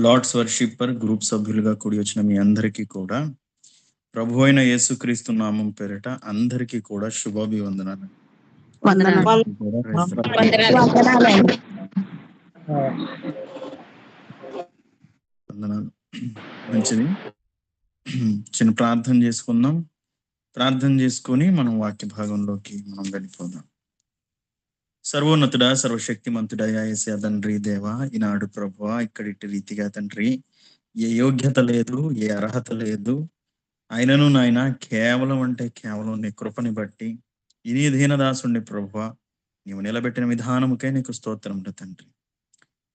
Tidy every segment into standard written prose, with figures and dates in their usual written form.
Lord's వర్షిప్పర్ group సభ్యులుగా కూడి వచ్చిన మీ అందరికీ కూడా ప్రభు అయిన యేసుక్రీస్తు నామం పేరిట అందరికీ కూడా శుభాభివందనాలు. వందనాలు. కూడా praise the Lord. వందనాలు. మంచిది. చిన్న ప్రార్థన చేసుకుందాం. ప్రార్థన చేసుకొని మనం వాక్య భాగంలోకి మనం వెళ్ళిపోదాం. సర్వోన్నతుడా సర్వశక్తిమంతుడా యేసయ్య తండ్రి దేవా, ఈనాడు ప్రభువా ఇక్కడిటి రీతిగా తండ్రి ఏ యోగ్యత లేదు, ఏ అర్హత లేదు, అయినను నాయన కేవలం అంటే కేవలం నీ కృపని బట్టి ఇని దీనదాసుండి ప్రభువా నీవు నిలబెట్టిన విధానముకై నీకు స్తోత్రములు తండ్రి.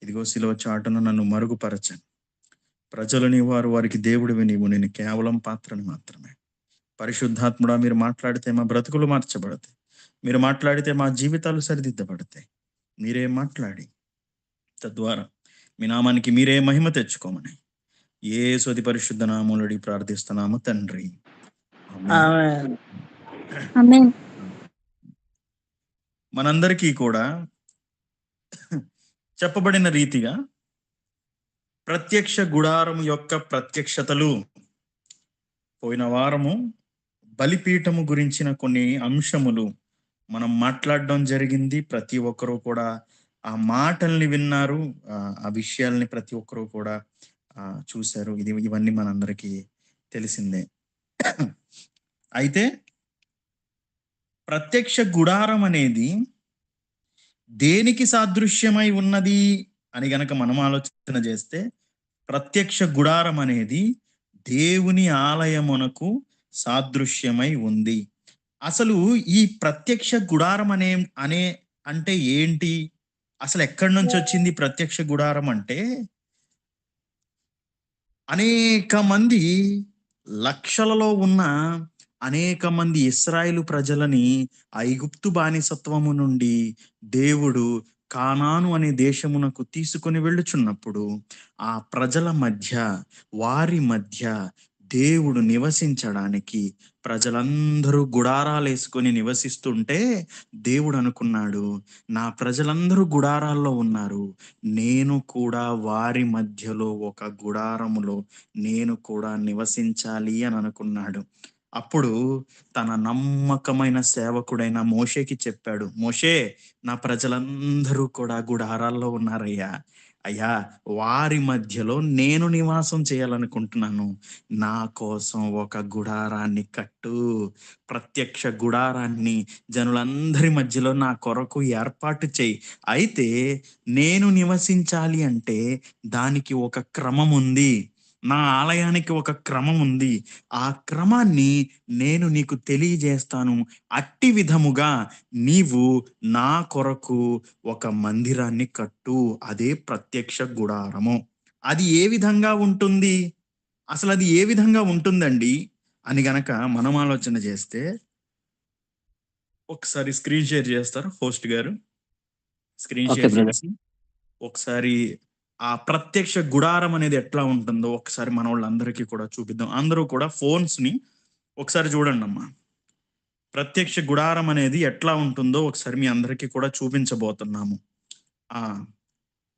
ఇదిగో శిలువ చాటును నన్ను మరుగుపరచను. ప్రజలని వారికి దేవుడివి నీవు, నేను కేవలం పాత్రని మాత్రమే. పరిశుద్ధాత్ముడా మీరు మాట్లాడితే మా బ్రతుకులు మార్చబడతాయి, మీరు మాట్లాడితే మా జీవితాలు సరిదిద్దబడతాయి. మీరే మాట్లాడి తద్వారా మీ నామానికి మీరే మహిమ తెచ్చుకోమని యేసు అతి పరిశుద్ధ నామములో ప్రార్థిస్తున్నాము తండ్రి. ఆమేన్. మనందరికీ కూడా చెప్పబడిన రీతిగా ప్రత్యక్ష గుడారం యొక్క ప్రత్యక్షతలు, పోయిన వారము బలిపీఠము గురించిన కొన్ని అంశములు మనం మాట్లాడడం జరిగింది. ప్రతి ఒక్కరూ కూడా ఆ మాటల్ని విన్నారు, ఆ విషయాల్ని ప్రతి ఒక్కరూ కూడా చూశారు. ఇవన్నీ మనందరికీ తెలిసిందే. అయితే ప్రత్యక్ష గుడారం అనేది దేనికి సాదృశ్యమై ఉన్నది అని గనక మనం ఆలోచన చేస్తే, ప్రత్యక్ష గుడారం అనేది దేవుని ఆలయమునకు సాదృశ్యమై ఉంది. అసలు ఈ ప్రత్యక్ష గుడారం అంటే ఏంటి, అసలు ఎక్కడి నుంచి వచ్చింది ప్రత్యక్ష గుడారం అంటే? అనేక మంది, లక్షలలో ఉన్న అనేక మంది ఇశ్రాయేలు ప్రజలని ఐగుప్తు బానిసత్వము నుండి దేవుడు కానాను అనే దేశమునకు తీసుకొని వెళ్ళుచున్నప్పుడు ఆ ప్రజల మధ్య, వారి మధ్య దేవుడు నివసించడానికి ప్రజలందరూ గుడారాలు వేసుకొని నివసిస్తుంటే దేవుడు అనుకున్నాడు, నా ప్రజలందరూ గుడారాల్లో ఉన్నారు, నేను కూడా వారి మధ్యలో ఒక గుడారములో నేను కూడా నివసించాలి అని అనుకున్నాడు. అప్పుడు తన నమ్మకమైన సేవకుడైన మోషేకి చెప్పాడు, మోషే, నా ప్రజలందరూ కూడా గుడారాల్లో ఉన్నారయ్యా, అయ్యా వారి మధ్యలో నేను నివాసం చేయాలనుకుంటున్నాను, నా కోసం ఒక గుడారాన్ని కట్టు, ప్రత్యక్ష గుడారాన్ని జనులందరి మధ్యలో నా కొరకు ఏర్పాటు చేయి. అయితే నేను నివసించాలి అంటే దానికి ఒక క్రమం ఉంది, నా ఆలయానికి ఒక క్రమం ఉంది, ఆ క్రమాన్ని నేను నీకు తెలియజేస్తాను. అట్టి విధముగా నీవు నా కొరకు ఒక మందిరాన్ని కట్టు, అదే ప్రత్యక్ష గుడారము. అది ఏ విధంగా ఉంటుంది, అసలు అది ఏ విధంగా ఉంటుందండి అని గనక మనం ఆలోచన చేస్తే, ఒకసారి స్క్రీన్ షేర్ చేస్తారు హోస్ట్ గారు? స్క్రీన్ షేర్ చేసి ఒకసారి ఆ ప్రత్యక్ష గుడారం అనేది ఎట్లా ఉంటుందో ఒకసారి మన వాళ్ళందరికీ కూడా చూపిద్దాం. అందరూ కూడా ఫోన్స్ ని ఒకసారి చూడండి అమ్మా. ప్రత్యక్ష గుడారం అనేది ఎట్లా ఉంటుందో ఒకసారి మీ అందరికీ కూడా చూపించబోతున్నాము.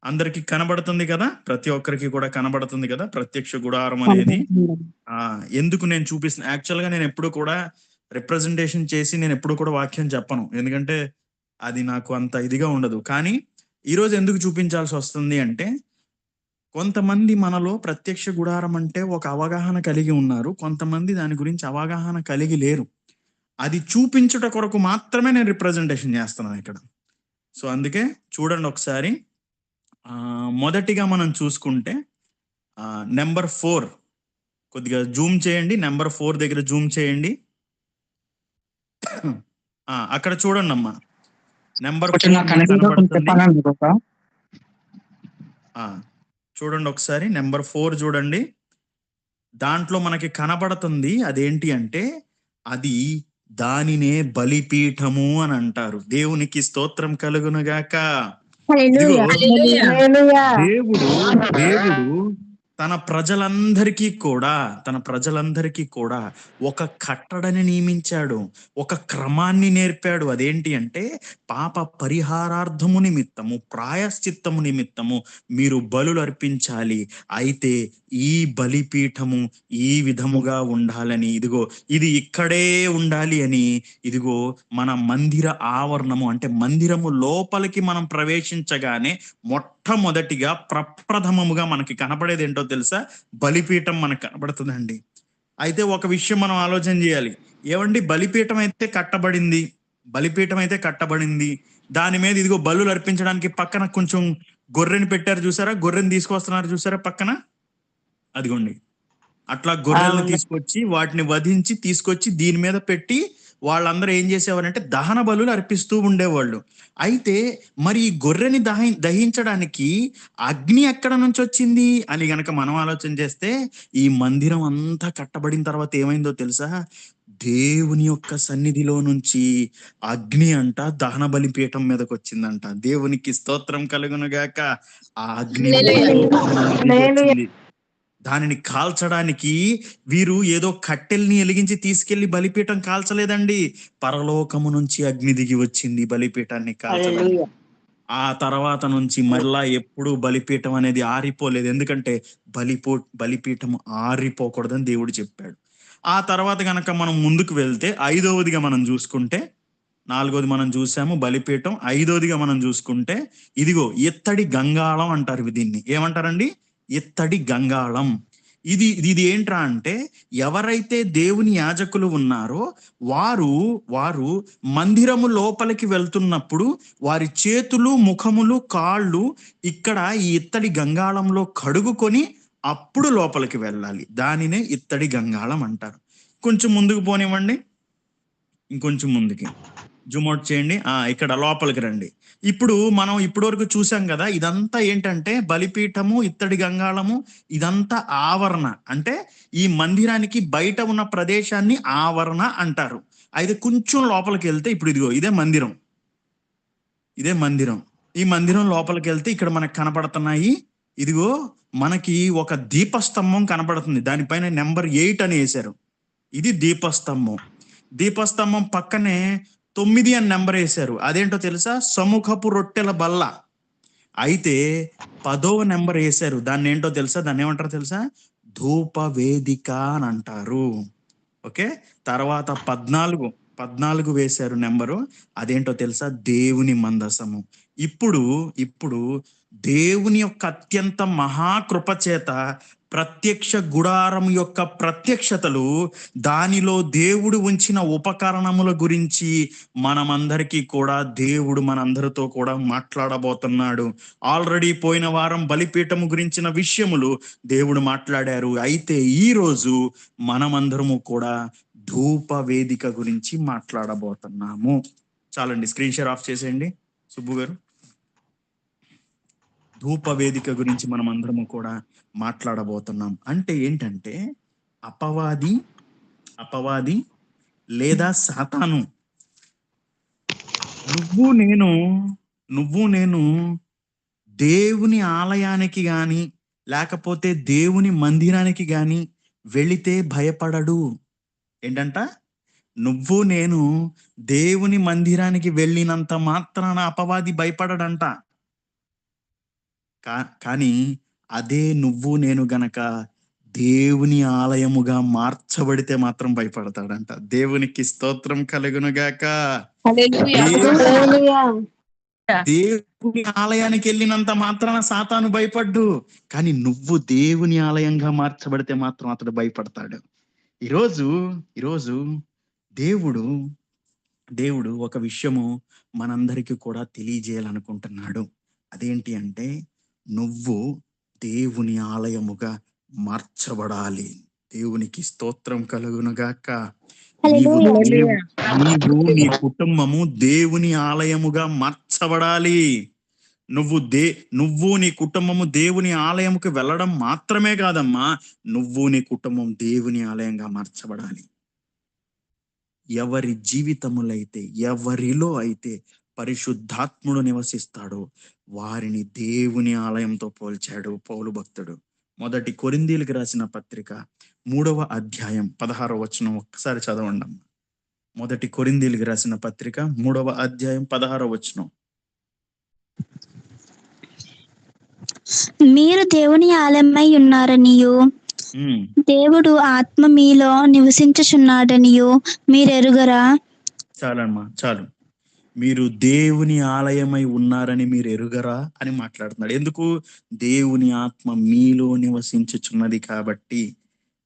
అందరికి కనబడుతుంది కదా, ప్రతి ఒక్కరికి కూడా కనబడుతుంది కదా ప్రత్యక్ష గుడారం అనేది. ఎందుకు నేను చూపిస్తున్నా, యాక్చువల్ గా నేను ఎప్పుడు కూడా రిప్రజెంటేషన్ చేసి నేను ఎప్పుడు కూడా వాక్యం చెప్పను, ఎందుకంటే అది నాకు అంత ఇదిగా ఉండదు. కానీ ఈరోజు ఎందుకు చూపించాల్సి వస్తుంది అంటే, కొంతమంది మనలో ప్రత్యక్ష గుడారం అంటే ఒక అవగాహన కలిగి ఉన్నారు, కొంతమంది దాని గురించి అవగాహన కలిగి లేరు. అది చూపించుట కొరకు మాత్రమే నేను రిప్రజెంటేషన్ చేస్తున్నాను ఇక్కడ. సో అందుకే చూడండి ఒకసారి. మొదటిగా మనం చూసుకుంటే నెంబర్ 4 కొద్దిగా జూమ్ చేయండి, నెంబర్ 4 దగ్గర జూమ్ చేయండి. అక్కడ చూడండి అమ్మా, నెంబర్ 4 చూడండి ఒకసారి. నెంబర్ 4 చూడండి, దాంట్లో మనకి కనబడుతుంది అదేంటి అంటే, అది దానినే బలిపీఠము అని అంటారు. దేవునికి స్తోత్రం కలుగునుగాక. దేవుడు తన ప్రజలందరికీ కూడా ఒక కట్టడని నియమించాడు, ఒక క్రమాన్ని నేర్పాడు. అదేంటి అంటే పాప పరిహారార్థము నిమిత్తము, ప్రాయశ్చిత్తము నిమిత్తము మీరు బలులు అర్పించాలి. అయితే ఈ బలిపీఠము ఈ విధముగా ఉండాలని, ఇదిగో ఇది ఇక్కడే ఉండాలి అని, ఇదిగో మన మందిర ఆవరణము అంటే మందిరము లోపలికి మనం ప్రవేశించగానే మొట్టమొదటిగా ప్రప్రథమముగా మనకి కనపడేది ఏంటో తెలుసా? బలిపీఠం మనకు కనపడుతుందండి. అయితే ఒక విషయం మనం ఆలోచన చేయాలి. ఏవండి, బలిపీఠం అయితే కట్టబడింది, దాని మీద ఇదిగో బలులు అర్పించడానికి పక్కన కొంచెం గొర్రెని పెట్టారు చూసారా, గొర్రెని తీసుకొస్తున్నారు చూసారా పక్కన, అదిగోండి అట్లా గొర్రెలను తీసుకొచ్చి వాటిని వధించి తీసుకొచ్చి దీని మీద పెట్టి వాళ్ళందరూ ఏం చేసేవారంటే దహన బలులు అర్పిస్తూ ఉండేవాళ్ళు. అయితే మరి ఈ గొర్రెని దహించడానికి అగ్ని ఎక్కడ నుంచి వచ్చింది అని గనక మనం ఆలోచన చేస్తే, ఈ మందిరం అంతా కట్టబడిన తర్వాత ఏమైందో తెలుసా? దేవుని యొక్క సన్నిధిలో నుంచి అగ్ని అంట దహన బలిపీఠం మీదకి వచ్చిందంట. దేవునికి స్తోత్రం కలుగును గాక. ఆ అగ్ని వచ్చింది. దానిని కాల్చడానికి వీరు ఏదో కట్టెల్ని ఎలిగించి తీసుకెళ్లి బలిపీఠం కాల్చలేదండి. పరలోకము నుంచి అగ్ని దిగి వచ్చింది బలిపీఠాన్ని కాల్చడానికి. ఆ తర్వాత నుంచి మళ్ళా ఎప్పుడు బలిపీఠం అనేది ఆరిపోలేదు. ఎందుకంటే బలిపీఠం ఆరిపోకూడదని దేవుడు చెప్పాడు. ఆ తర్వాత గనక మనం ముందుకు వెళ్తే ఐదవదిగా మనం చూసుకుంటే, నాలుగోది మనం చూసాము బలిపీఠం, ఐదోదిగా మనం చూసుకుంటే ఇదిగో ఇత్తడి గంగాళం అంటారు. దీన్ని ఏమంటారండి? ఇత్తడి గంగాళం. ఇది ఇది ఏంట్రా అంటే, ఎవరైతే దేవుని యాజకులు ఉన్నారో వారు మందిరము లోపలికి వెళ్తున్నప్పుడు వారి చేతులు, ముఖములు, కాళ్ళు ఇక్కడ ఈ ఇత్తడి గంగాళంలో కడుగుకొని అప్పుడు లోపలికి వెళ్ళాలి. దానినే ఇత్తడి గంగాళం అంటారు. కొంచెం ముందుకు పోనివ్వండి, ఇంకొంచెం ముందుకి జూమ్ అవుట్ చేయండి. ఇక్కడ లోపలికి రండి. ఇప్పుడు మనం ఇప్పటివరకు చూసాం కదా, ఇదంతా ఏంటంటే బలిపీఠము, ఇత్తడి గంగాళము, ఇదంతా ఆవరణ. అంటే ఈ మందిరానికి బయట ఉన్న ప్రదేశాన్ని ఆవరణ అంటారు. అయితే కొంచెం లోపలికి వెళ్తే ఇప్పుడు ఇదిగో ఇదే మందిరం. ఈ మందిరం లోపలికి వెళ్తే ఇక్కడ మనకు కనపడుతున్నాయి, ఇదిగో మనకి ఒక దీపస్తంభం కనపడుతుంది. దానిపైన నెంబర్ 8 అని వేశారు. ఇది దీపస్తంభం పక్కనే 9 అని నెంబర్ వేశారు. అదేంటో తెలుసా? సముఖపు రొట్టెల బల్ల. అయితే 10వ నెంబర్ వేశారు. దాన్ని ఏంటో తెలుసా? దాన్ని ఏమంటారో తెలుసా? ధూప వేదిక అని అంటారు. ఓకే. తర్వాత 14 వేశారు నెంబరు. అదేంటో తెలుసా? దేవుని మందసము. ఇప్పుడు దేవుని యొక్క అత్యంత మహాకృప చేత ప్రత్యక్ష గుడారం యొక్క ప్రత్యక్షతలు, దానిలో దేవుడు ఉంచిన ఉపకరణముల గురించి మనమందరికీ కూడా దేవుడు మనందరితో కూడా మాట్లాడబోతున్నాడు. ఆల్రెడీ పోయిన వారం బలిపీఠము గురించిన విషయములు దేవుడు మాట్లాడారు. అయితే ఈ రోజు మనమందరము కూడా ధూప వేదిక గురించి మాట్లాడబోతున్నాము. చాలండి, స్క్రీన్ షేర్ ఆఫ్ చేసేయండి సుబ్బు గారు. ధూప వేదిక గురించి మనం అందరము కూడా మాట్లాడబోతున్నాం. అంటే ఏంటంటే అపవాది లేదా సాతాను నువ్వు నేను దేవుని ఆలయానికి గాని లేకపోతే దేవుని మందిరానికి గాని వెళితే భయపడడు. ఏంటంట? నువ్వు నేను దేవుని మందిరానికి వెళ్ళినంత మాత్రాన అపవాది భయపడడంట. కానీ అదే నువ్వు నేను గనక దేవుని ఆలయముగా మార్చబడితే మాత్రం భయపడతాడంట. దేవునికి స్తోత్రం కలుగునుగాక. దేవుని ఆలయానికి వెళ్ళినంత మాత్రాన సాతాను భయపడ్డు, కానీ నువ్వు దేవుని ఆలయంగా మార్చబడితే మాత్రం అతడు భయపడతాడు. ఈరోజు దేవుడు ఒక విషయము మనందరికీ కూడా తెలియజేయాలనుకుంటున్నాడు. అదేంటి అంటే, నువ్వు దేవుని ఆలయముగా మార్చబడాలి. దేవునికి స్తోత్రం కలుగునుగాక. నీవు నీ కుటుంబము దేవుని ఆలయముగా మార్చబడాలి. నువ్వు నీ కుటుంబము దేవుని ఆలయముకు వెళ్ళడం మాత్రమే కాదమ్మా, నువ్వు నీ కుటుంబం దేవుని ఆలయంగా మార్చబడాలి. ఎవరి జీవితములైతే, ఎవరిలో అయితే పరిశుద్ధాత్ముడు నివసిస్తాడో వారిని దేవుని ఆలయంతో పోల్చాడు పౌలు భక్తుడు. మొదటి కొరింథీయులకు రాసిన పత్రిక 3వ అధ్యాయం 16వ వచనం ఒక్కసారి చదవండి అమ్మ. మొదటి కొరింథీయులకు రాసిన పత్రిక 3వ అధ్యాయం 16వ వచనం. మీరు దేవుని ఆలయమై ఉన్నారనియు దేవుడు ఆత్మ మీలో నివసించుచున్నాడనియు మీరెరుగరా? చాలమ్మా, చాలు. మీరు దేవుని ఆలయమై ఉన్నారని మీరు ఎరుగరా అని మాట్లాడుతున్నాడు. ఎందుకు? దేవుని ఆత్మ మీలో నివసించుచున్నది కాబట్టి.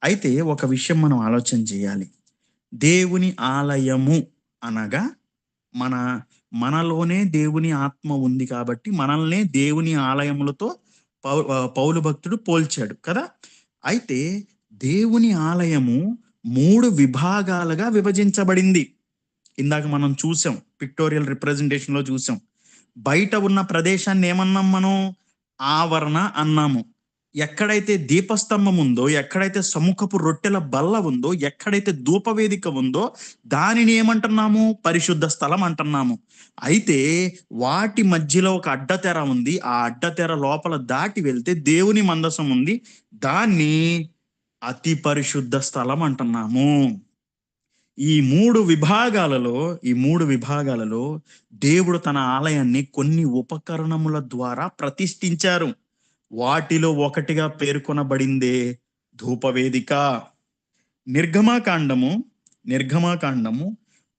అయితే ఒక విషయం మనం ఆలోచన చేయాలి. దేవుని ఆలయము అనగా మనలోనే దేవుని ఆత్మ ఉంది కాబట్టి మనల్నే దేవుని ఆలయములతో పౌలు భక్తుడు పోల్చాడు కదా. అయితే దేవుని ఆలయము 3 విభాగాలుగా విభజించబడింది. ఇందాక మనం చూసాం, పిక్టోరియల్ రిప్రజెంటేషన్ లో చూసాం. బయట ఉన్న ప్రదేశాన్ని ఏమన్నాం మనం? ఆవరణ అన్నాము. ఎక్కడైతే దీపస్తంభం ఉందో, ఎక్కడైతే సముఖపు రొట్టెల బల్ల ఉందో, ఎక్కడైతే ధూపవేదిక ఉందో దానిని ఏమంటున్నాము? పరిశుద్ధ స్థలం అంటున్నాము. అయితే వాటి మధ్యలో ఒక అడ్డతెర ఉంది. ఆ అడ్డతెర లోపల దాటి వెళ్తే దేవుని మందసం ఉంది. దాన్ని అతి పరిశుద్ధ స్థలం అంటున్నాము. ఈ మూడు విభాగాలలో దేవుడు తన ఆలయాన్ని కొన్ని ఉపకరణముల ద్వారా ప్రతిష్ఠించారు. వాటిలో ఒకటిగా పేర్కొనబడిందే ధూపవేదిక. నిర్గమాకాండము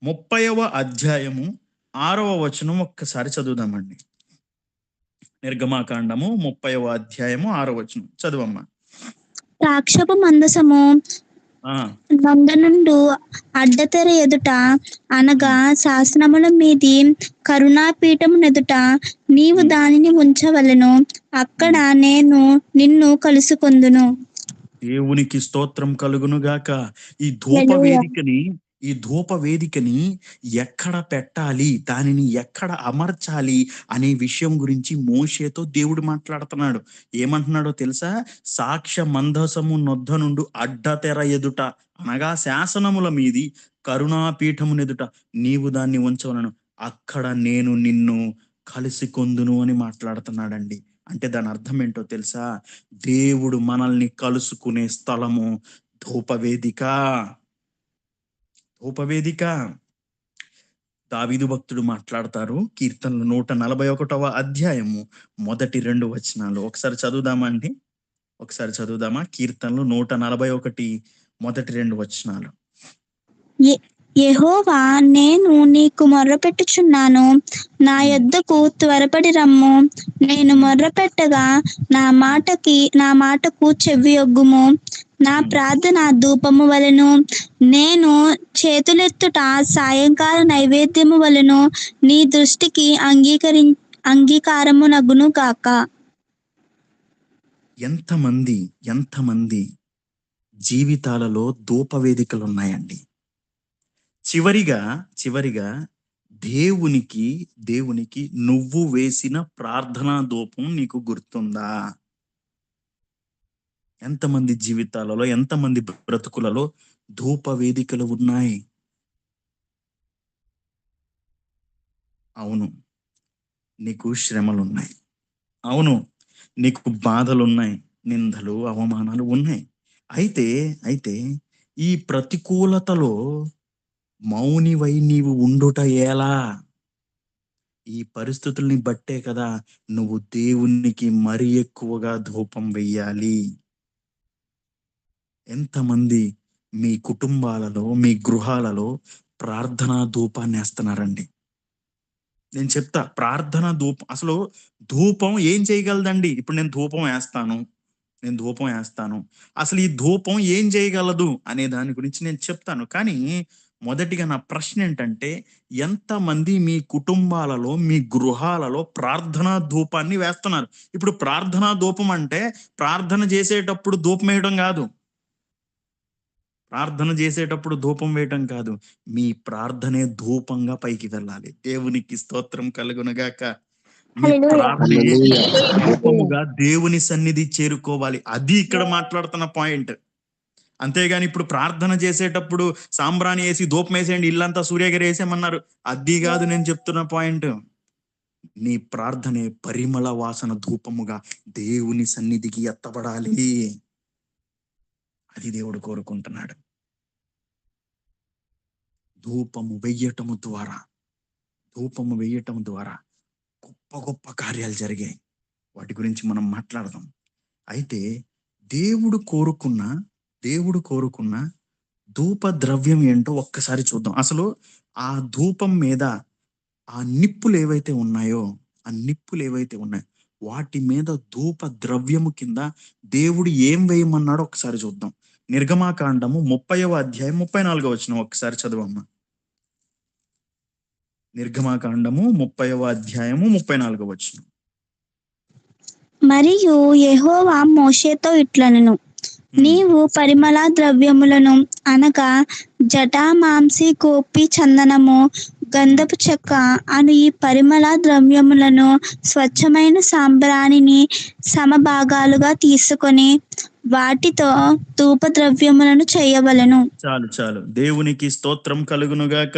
30వ అధ్యాయము 6వ వచనం ఒక్కసారి చదువుదామండి. నిర్గమాకాండము 30వ అధ్యాయము 6వ వచనం చదువమ్మా. సాక్ష్యపు మందసము నందనుండు అడ్డతెర ఎదుట అనగా శాసనముల మీది కరుణాపీఠము ఎదుట నీవు దానిని ఉంచవలెను. అక్కడ నేను నిన్ను కలుసుకొందును. దేవునికి స్తోత్రం కలుగును గాక. ఈ ధూప వేదికని ఎక్కడ పెట్టాలి, దానిని ఎక్కడ అమర్చాలి అనే విషయం గురించి మోషేతో దేవుడు మాట్లాడుతున్నాడు. ఏమంటున్నాడో తెలుసా? సాక్ష్య మందసము నొద్ద నుండి అడ్డతెర ఎదుట అనగా శాసనముల మీది కరుణాపీఠమునెదుట నీవు దాన్ని ఉంచవలను. అక్కడ నేను నిన్ను కలిసి కొందును అని మాట్లాడుతున్నాడండి. అంటే దాని అర్థం ఏంటో తెలుసా? దేవుడు మనల్ని కలుసుకునే స్థలము ధూపవేదిక. దావీదు భక్తుడు మాట్లాడతారు, కీర్తనలు 141వ అధ్యాయము మొదటి 2 వచనాలు ఒకసారి చదువుదామా అండి? కీర్తనలు 141 మొదటి 2 వచనాలు. యెహోవా, నేను నీకు మొర్రపెట్టుచున్నాను, నా యొద్దకు త్వరపడి రమ్ము. నేను మొర్రపెట్టగా నా మాటకు చెవియొగ్గుము. నా ప్రార్థన ధూపము వలెను, నేను చేతులెత్తుట సాయంకాల నైవేద్యము వలెను నీ దృష్టికి అంగీకారమునగును గాక. ఎంతమంది జీవితాలలో ధూపవేదికలు ఉన్నాయండి. చివరిగా దేవునికి నువ్వు వేసిన ప్రార్థనా ధూపం నీకు గుర్తుందా? ఎంతమంది జీవితాలలో, ఎంతమంది బ్రతుకులలో ధూపవేదికలు ఉన్నాయి? అవును, నీకు శ్రమలున్నాయి. అవును, నీకు బాధలున్నాయి, నిందలు, అవమానాలు ఉన్నాయి. అయితే ఈ ప్రతికూలతలో మౌనివై నీవు ఉండుట ఎలా? ఈ పరిస్థితుల్ని బట్టే కదా నువ్వు దేవునికి మరి ఎక్కువగా ధూపం వెయ్యాలి. ఎంతమంది మీ కుటుంబాలలో, మీ గృహాలలో ప్రార్థనా ధూపాన్ని వేస్తున్నారండి? నేను చెప్తా, ప్రార్థన ధూపం, అసలు ధూపం ఏం చేయగలదండి? ఇప్పుడు నేను ధూపం వేస్తాను, అసలు ఈ ధూపం ఏం చేయగలదు అనే దాని గురించి నేను చెప్తాను. కానీ మొదటిగా నా ప్రశ్న ఏంటంటే, ఎంతమంది మీ కుటుంబాలలో, మీ గృహాలలో ప్రార్థనా ధూపాన్ని వేస్తున్నారు? ఇప్పుడు ప్రార్థనా ధూపం అంటే ప్రార్థన చేసేటప్పుడు ధూపం వేయడం కాదు, మీ ప్రార్థనే ధూపంగా పైకి వెళ్ళాలి. దేవునికి స్తోత్రం కలుగునుగాక. మీ ప్రార్థనే ధూపముగా దేవుని సన్నిధి చేరుకోవాలి. అది ఇక్కడ మాట్లాడుతున్న పాయింట్. అంతేగాని ఇప్పుడు ప్రార్థన చేసేటప్పుడు సాంబ్రాణి వేసి ధూపం వేసేయండి, ఇల్లంతా సూర్యగిరి వేసేయమన్నారు, అది కాదు నేను చెప్తున్న పాయింట్. నీ ప్రార్థనే పరిమళ వాసన ధూపముగా దేవుని సన్నిధికి ఎత్తబడాలి. అది దేవుడు కోరుకుంటున్నాడు. ధూపము వెయ్యటము ద్వారా గొప్ప గొప్ప కార్యాలు జరిగాయి. వాటి గురించి మనం మాట్లాడదాం. అయితే దేవుడు కోరుకున్న ధూప ద్రవ్యం ఏంటో ఒక్కసారి చూద్దాం. అసలు ఆ ధూపం మీద ఆ నిప్పులు ఏవైతే ఉన్నాయో వాటి మీద ధూప ద్రవ్యము కింద దేవుడు ఏం వేయమన్నాడో ఒకసారి చూద్దాం. నిర్గమాకాండము 30వ అధ్యాయం 34వ వచనం ఒకసారి చదవమ్మా. నిర్గమాకాండము 30వ అధ్యాయము 34వ వచనం. మరియు యెహోవా మోషేతో ఇట్లనెను, నీవు పరిమళ ద్రవ్యములను అనగా జటామాంసి, గోపి, చందనము, గంధపు చెక్క అను ఈ పరిమళ ద్రవ్యములను స్వచ్ఛమైన సాంబ్రాణిని సమభాగాలుగా తీసుకొని వాటితో ధూప ద్రవ్యములను చేయవలెను. చాలు. దేవునికి స్తోత్రం కలుగునుగాక.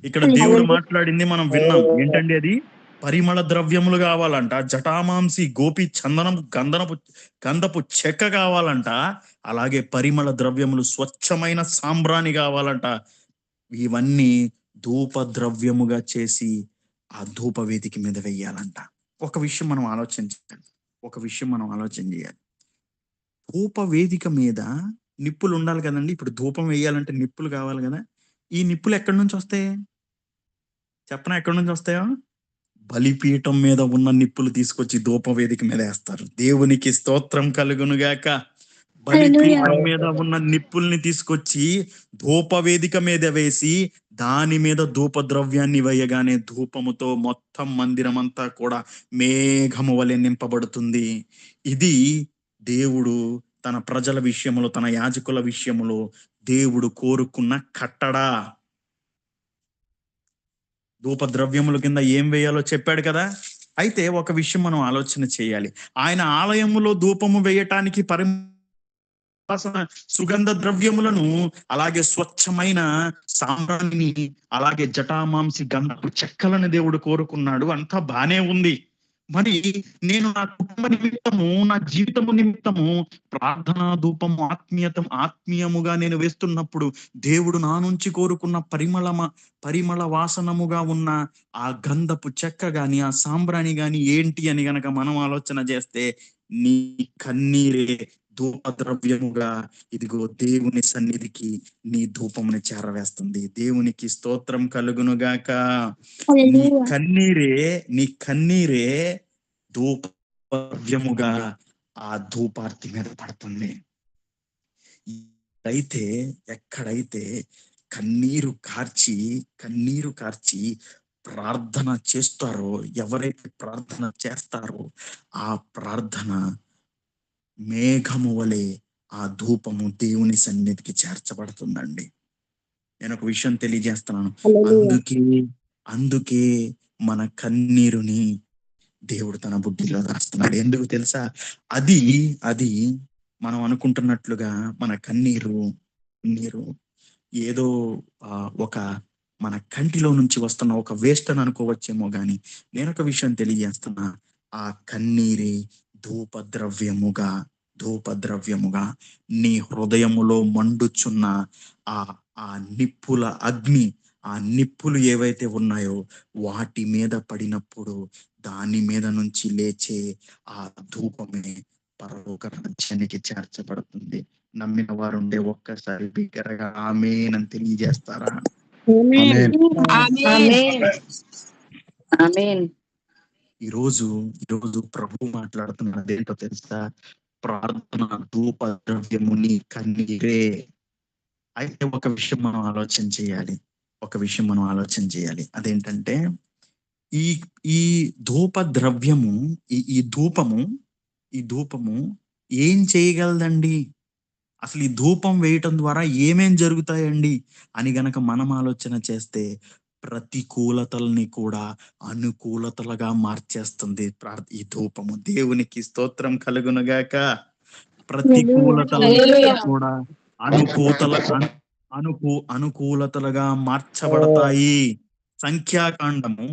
ఇక్కడ దేవుడు మాట్లాడింది మనం విన్నాం. ఏంటండి అది? పరిమళ ద్రవ్యములు కావాలంట, జటామాంసి, గోపి, చందనము, గంధపు చెక్క కావాలంట, అలాగే పరిమళ ద్రవ్యములు స్వచ్ఛమైన సాంబ్రాణి కావాలంట. ఇవన్నీ ధూప ద్రవ్యముగా చేసి ఆ ధూప వేదిక మీద వెయ్యాలంట. ఒక విషయం మనం ఆలోచన చేయాలి. ధూప వేదిక మీద నిప్పులు ఉండాలి కదండి. ఇప్పుడు ధూపం వేయాలంటే నిప్పులు కావాలి కదా. ఈ నిప్పులు ఎక్కడి నుంచి వస్తాయి చెప్పనా? ఎక్కడి నుంచి వస్తాయో? బలిపీఠం మీద ఉన్న నిప్పులు తీసుకొచ్చి ధూప వేదిక మీద వేస్తారు. దేవునికి స్తోత్రం కలుగునుగాక. బలిపీఠం మీద ఉన్న నిప్పుల్ని తీసుకొచ్చి ధూప వేదిక మీద వేసి దాని మీద ధూప ద్రవ్యాన్ని వేయగానే ధూపముతో మొత్తం మందిరం అంతా కూడా మేఘము వలె నింపబడుతుంది. ఇది దేవుడు తన ప్రజల విషయములో, తన యాజకుల విషయములో దేవుడు కోరుకున్న కట్టడా. ధూప ద్రవ్యముల కింద ఏం వేయాలో చెప్పాడు కదా. అయితే ఒక విషయం మనం ఆలోచన చేయాలి. ఆయన ఆలయములో ధూపము వేయటానికి సుగంధ ద్రవ్యములను, అలాగే స్వచ్ఛమైన సాంబ్రాణిని, అలాగే జటామాంసి, గంధపు చెక్కలను దేవుడు కోరుకున్నాడు. అంతా బానే ఉంది. మరి నేను నా కుటుంబ నిమిత్తము, నా జీవితము నిమిత్తము ప్రార్థనా ధూపము ఆత్మీయముగా నేను వేస్తున్నప్పుడు దేవుడు నా నుంచి కోరుకున్న పరిమళ వాసనముగా ఉన్న ఆ గంధపు చెక్క గాని, ఆ సాంబ్రాణి గాని ఏంటి అని గనక మనం ఆలోచన చేస్తే, నీ కన్నీరే ధూప ద్రవ్యముగా ఇదిగో దేవుని సన్నిధికి నీ ధూపముని చేరవేస్తుంది. దేవునికి స్తోత్రం కలుగునుగాక. నీ కన్నీరే ధూప ద్రవ్యముగా ఆ ధూపార్తి మీద పడుతుంది. అయితే ఎక్కడైతే కన్నీరు కార్చి ప్రార్థన చేస్తారో, ఎవరైతే ప్రార్థన చేస్తారో ఆ ప్రార్థన మేఘము వలె ఆ ధూపము దేవుని సన్నిధికి చేర్చబడుతుందండి. నేను ఒక విషయం తెలియజేస్తున్నాను. అందుకే మన కన్నీరుని దేవుడు తన బుద్ధిలో రాస్తున్నాడు. ఎందుకు తెలుసా? అది మనం అనుకుంటున్నట్లుగా మన కన్నీరు ఏదో ఒక మన కంటిలో నుంచి వస్తున్న ఒక వేస్ట్ అని అనుకోవచ్చేమో గాని, నేను ఒక విషయం తెలియజేస్తున్నా. ఆ కన్నీరే ధూప ద్రవ్యముగా నీ హృదయములో మండుచున్న ఆ నిప్పుల అగ్ని, ఆ నిప్పులు ఏవైతే ఉన్నాయో వాటి మీద పడినప్పుడు దాని మీద నుంచి లేచే ఆ ధూపమే పరలోక రాజ్యానికి చేర్చబడుతుంది. నమ్మిన వారు ఉండే ఒక్కసారి బిగ్గరగా ఆమేన్ అని తెలియజేస్తారా? ఈరోజు ప్రభు మాట్లాడుతున్న అదేంటో తెలుసా? ప్రార్థన ధూప ద్రవ్యము నీ కన్నీరే. అయితే ఒక విషయం మనం ఆలోచన చేయాలి. అదేంటంటే ఈ ధూప ద్రవ్యము, ఈ ధూపము ఏం చేయగలదండి? అసలు ఈ ధూపం వేయటం ద్వారా ఏమేం జరుగుతాయండి అని గనక మనం ఆలోచన చేస్తే, ప్రతికూలతల్ని కూడా అనుకూలతలుగా మార్చేస్తుంది ఈ ధూపము. దేవునికి స్తోత్రం కలుగునుగాక. ప్రతికూలతల్ని కూడా అనుకూలతలుగా మార్చబడతాయి. సంఖ్యాకాండము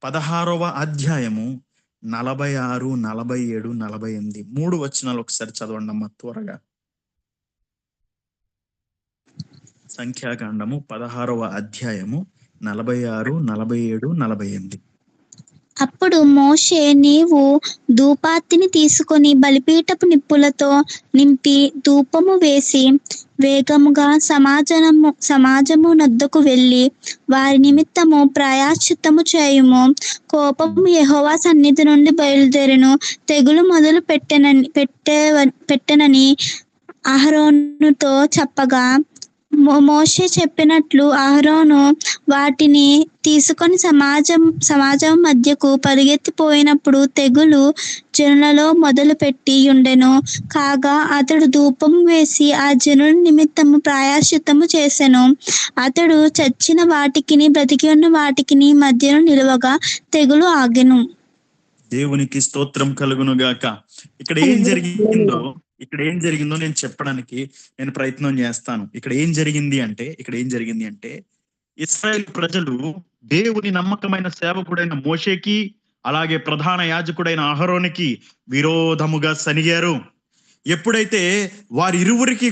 16వ అధ్యాయము 46, 47, 48 3 వచనాలు ఒకసారి చదవండి అమ్మా త్వరగా. సంఖ్యాకాండము 16వ అధ్యాయము 46, 47, 48. అప్పుడు మోషే, నీవు ధూపార్తిని తీసుకొని బలిపీఠపు నిప్పులతో నింపి ధూపము వేసి వేగముగా సమాజము నొద్దకు వెళ్ళి వారి నిమిత్తము ప్రాయశ్చిత్తము చేయుము. కోపము యెహోవా సన్నిధి నుండి బయలుదేరును, తెగులు మొదలు పెట్టెనని అహరోనుతో చెప్పగా, మోషే చెప్పినట్లు అహరోను వాటిని తీసుకొని సమాజం మధ్యకు పరిగెత్తిపోయినప్పుడు తెగులు జనులలో మొదలుపెట్టి ఉండెను. కాగా అతడు ధూపం వేసి ఆ జనుల నిమిత్తము ప్రాయశ్చిత్తము చేసెను. అతడు చచ్చిన వాటికిని బ్రతికి ఉన్న వాటికిని మధ్యను నిలువగా తెగులు ఆగెను. దేవునికి స్తోత్రం కలుగును గాక. ఇక్కడ ఏం జరిగిందో నేను చెప్పడానికి నేను ప్రయత్నం చేస్తాను. ఇక్కడ ఏం జరిగింది అంటే ఇశ్రాయేల్ ప్రజలు దేవుని నమ్మకమైన సేవకుడైన మోషేకి అలాగే ప్రధాన యాజకుడైన అహరోనికి విరోధముగా సనిగారు. ఎప్పుడైతే వారిరువురికి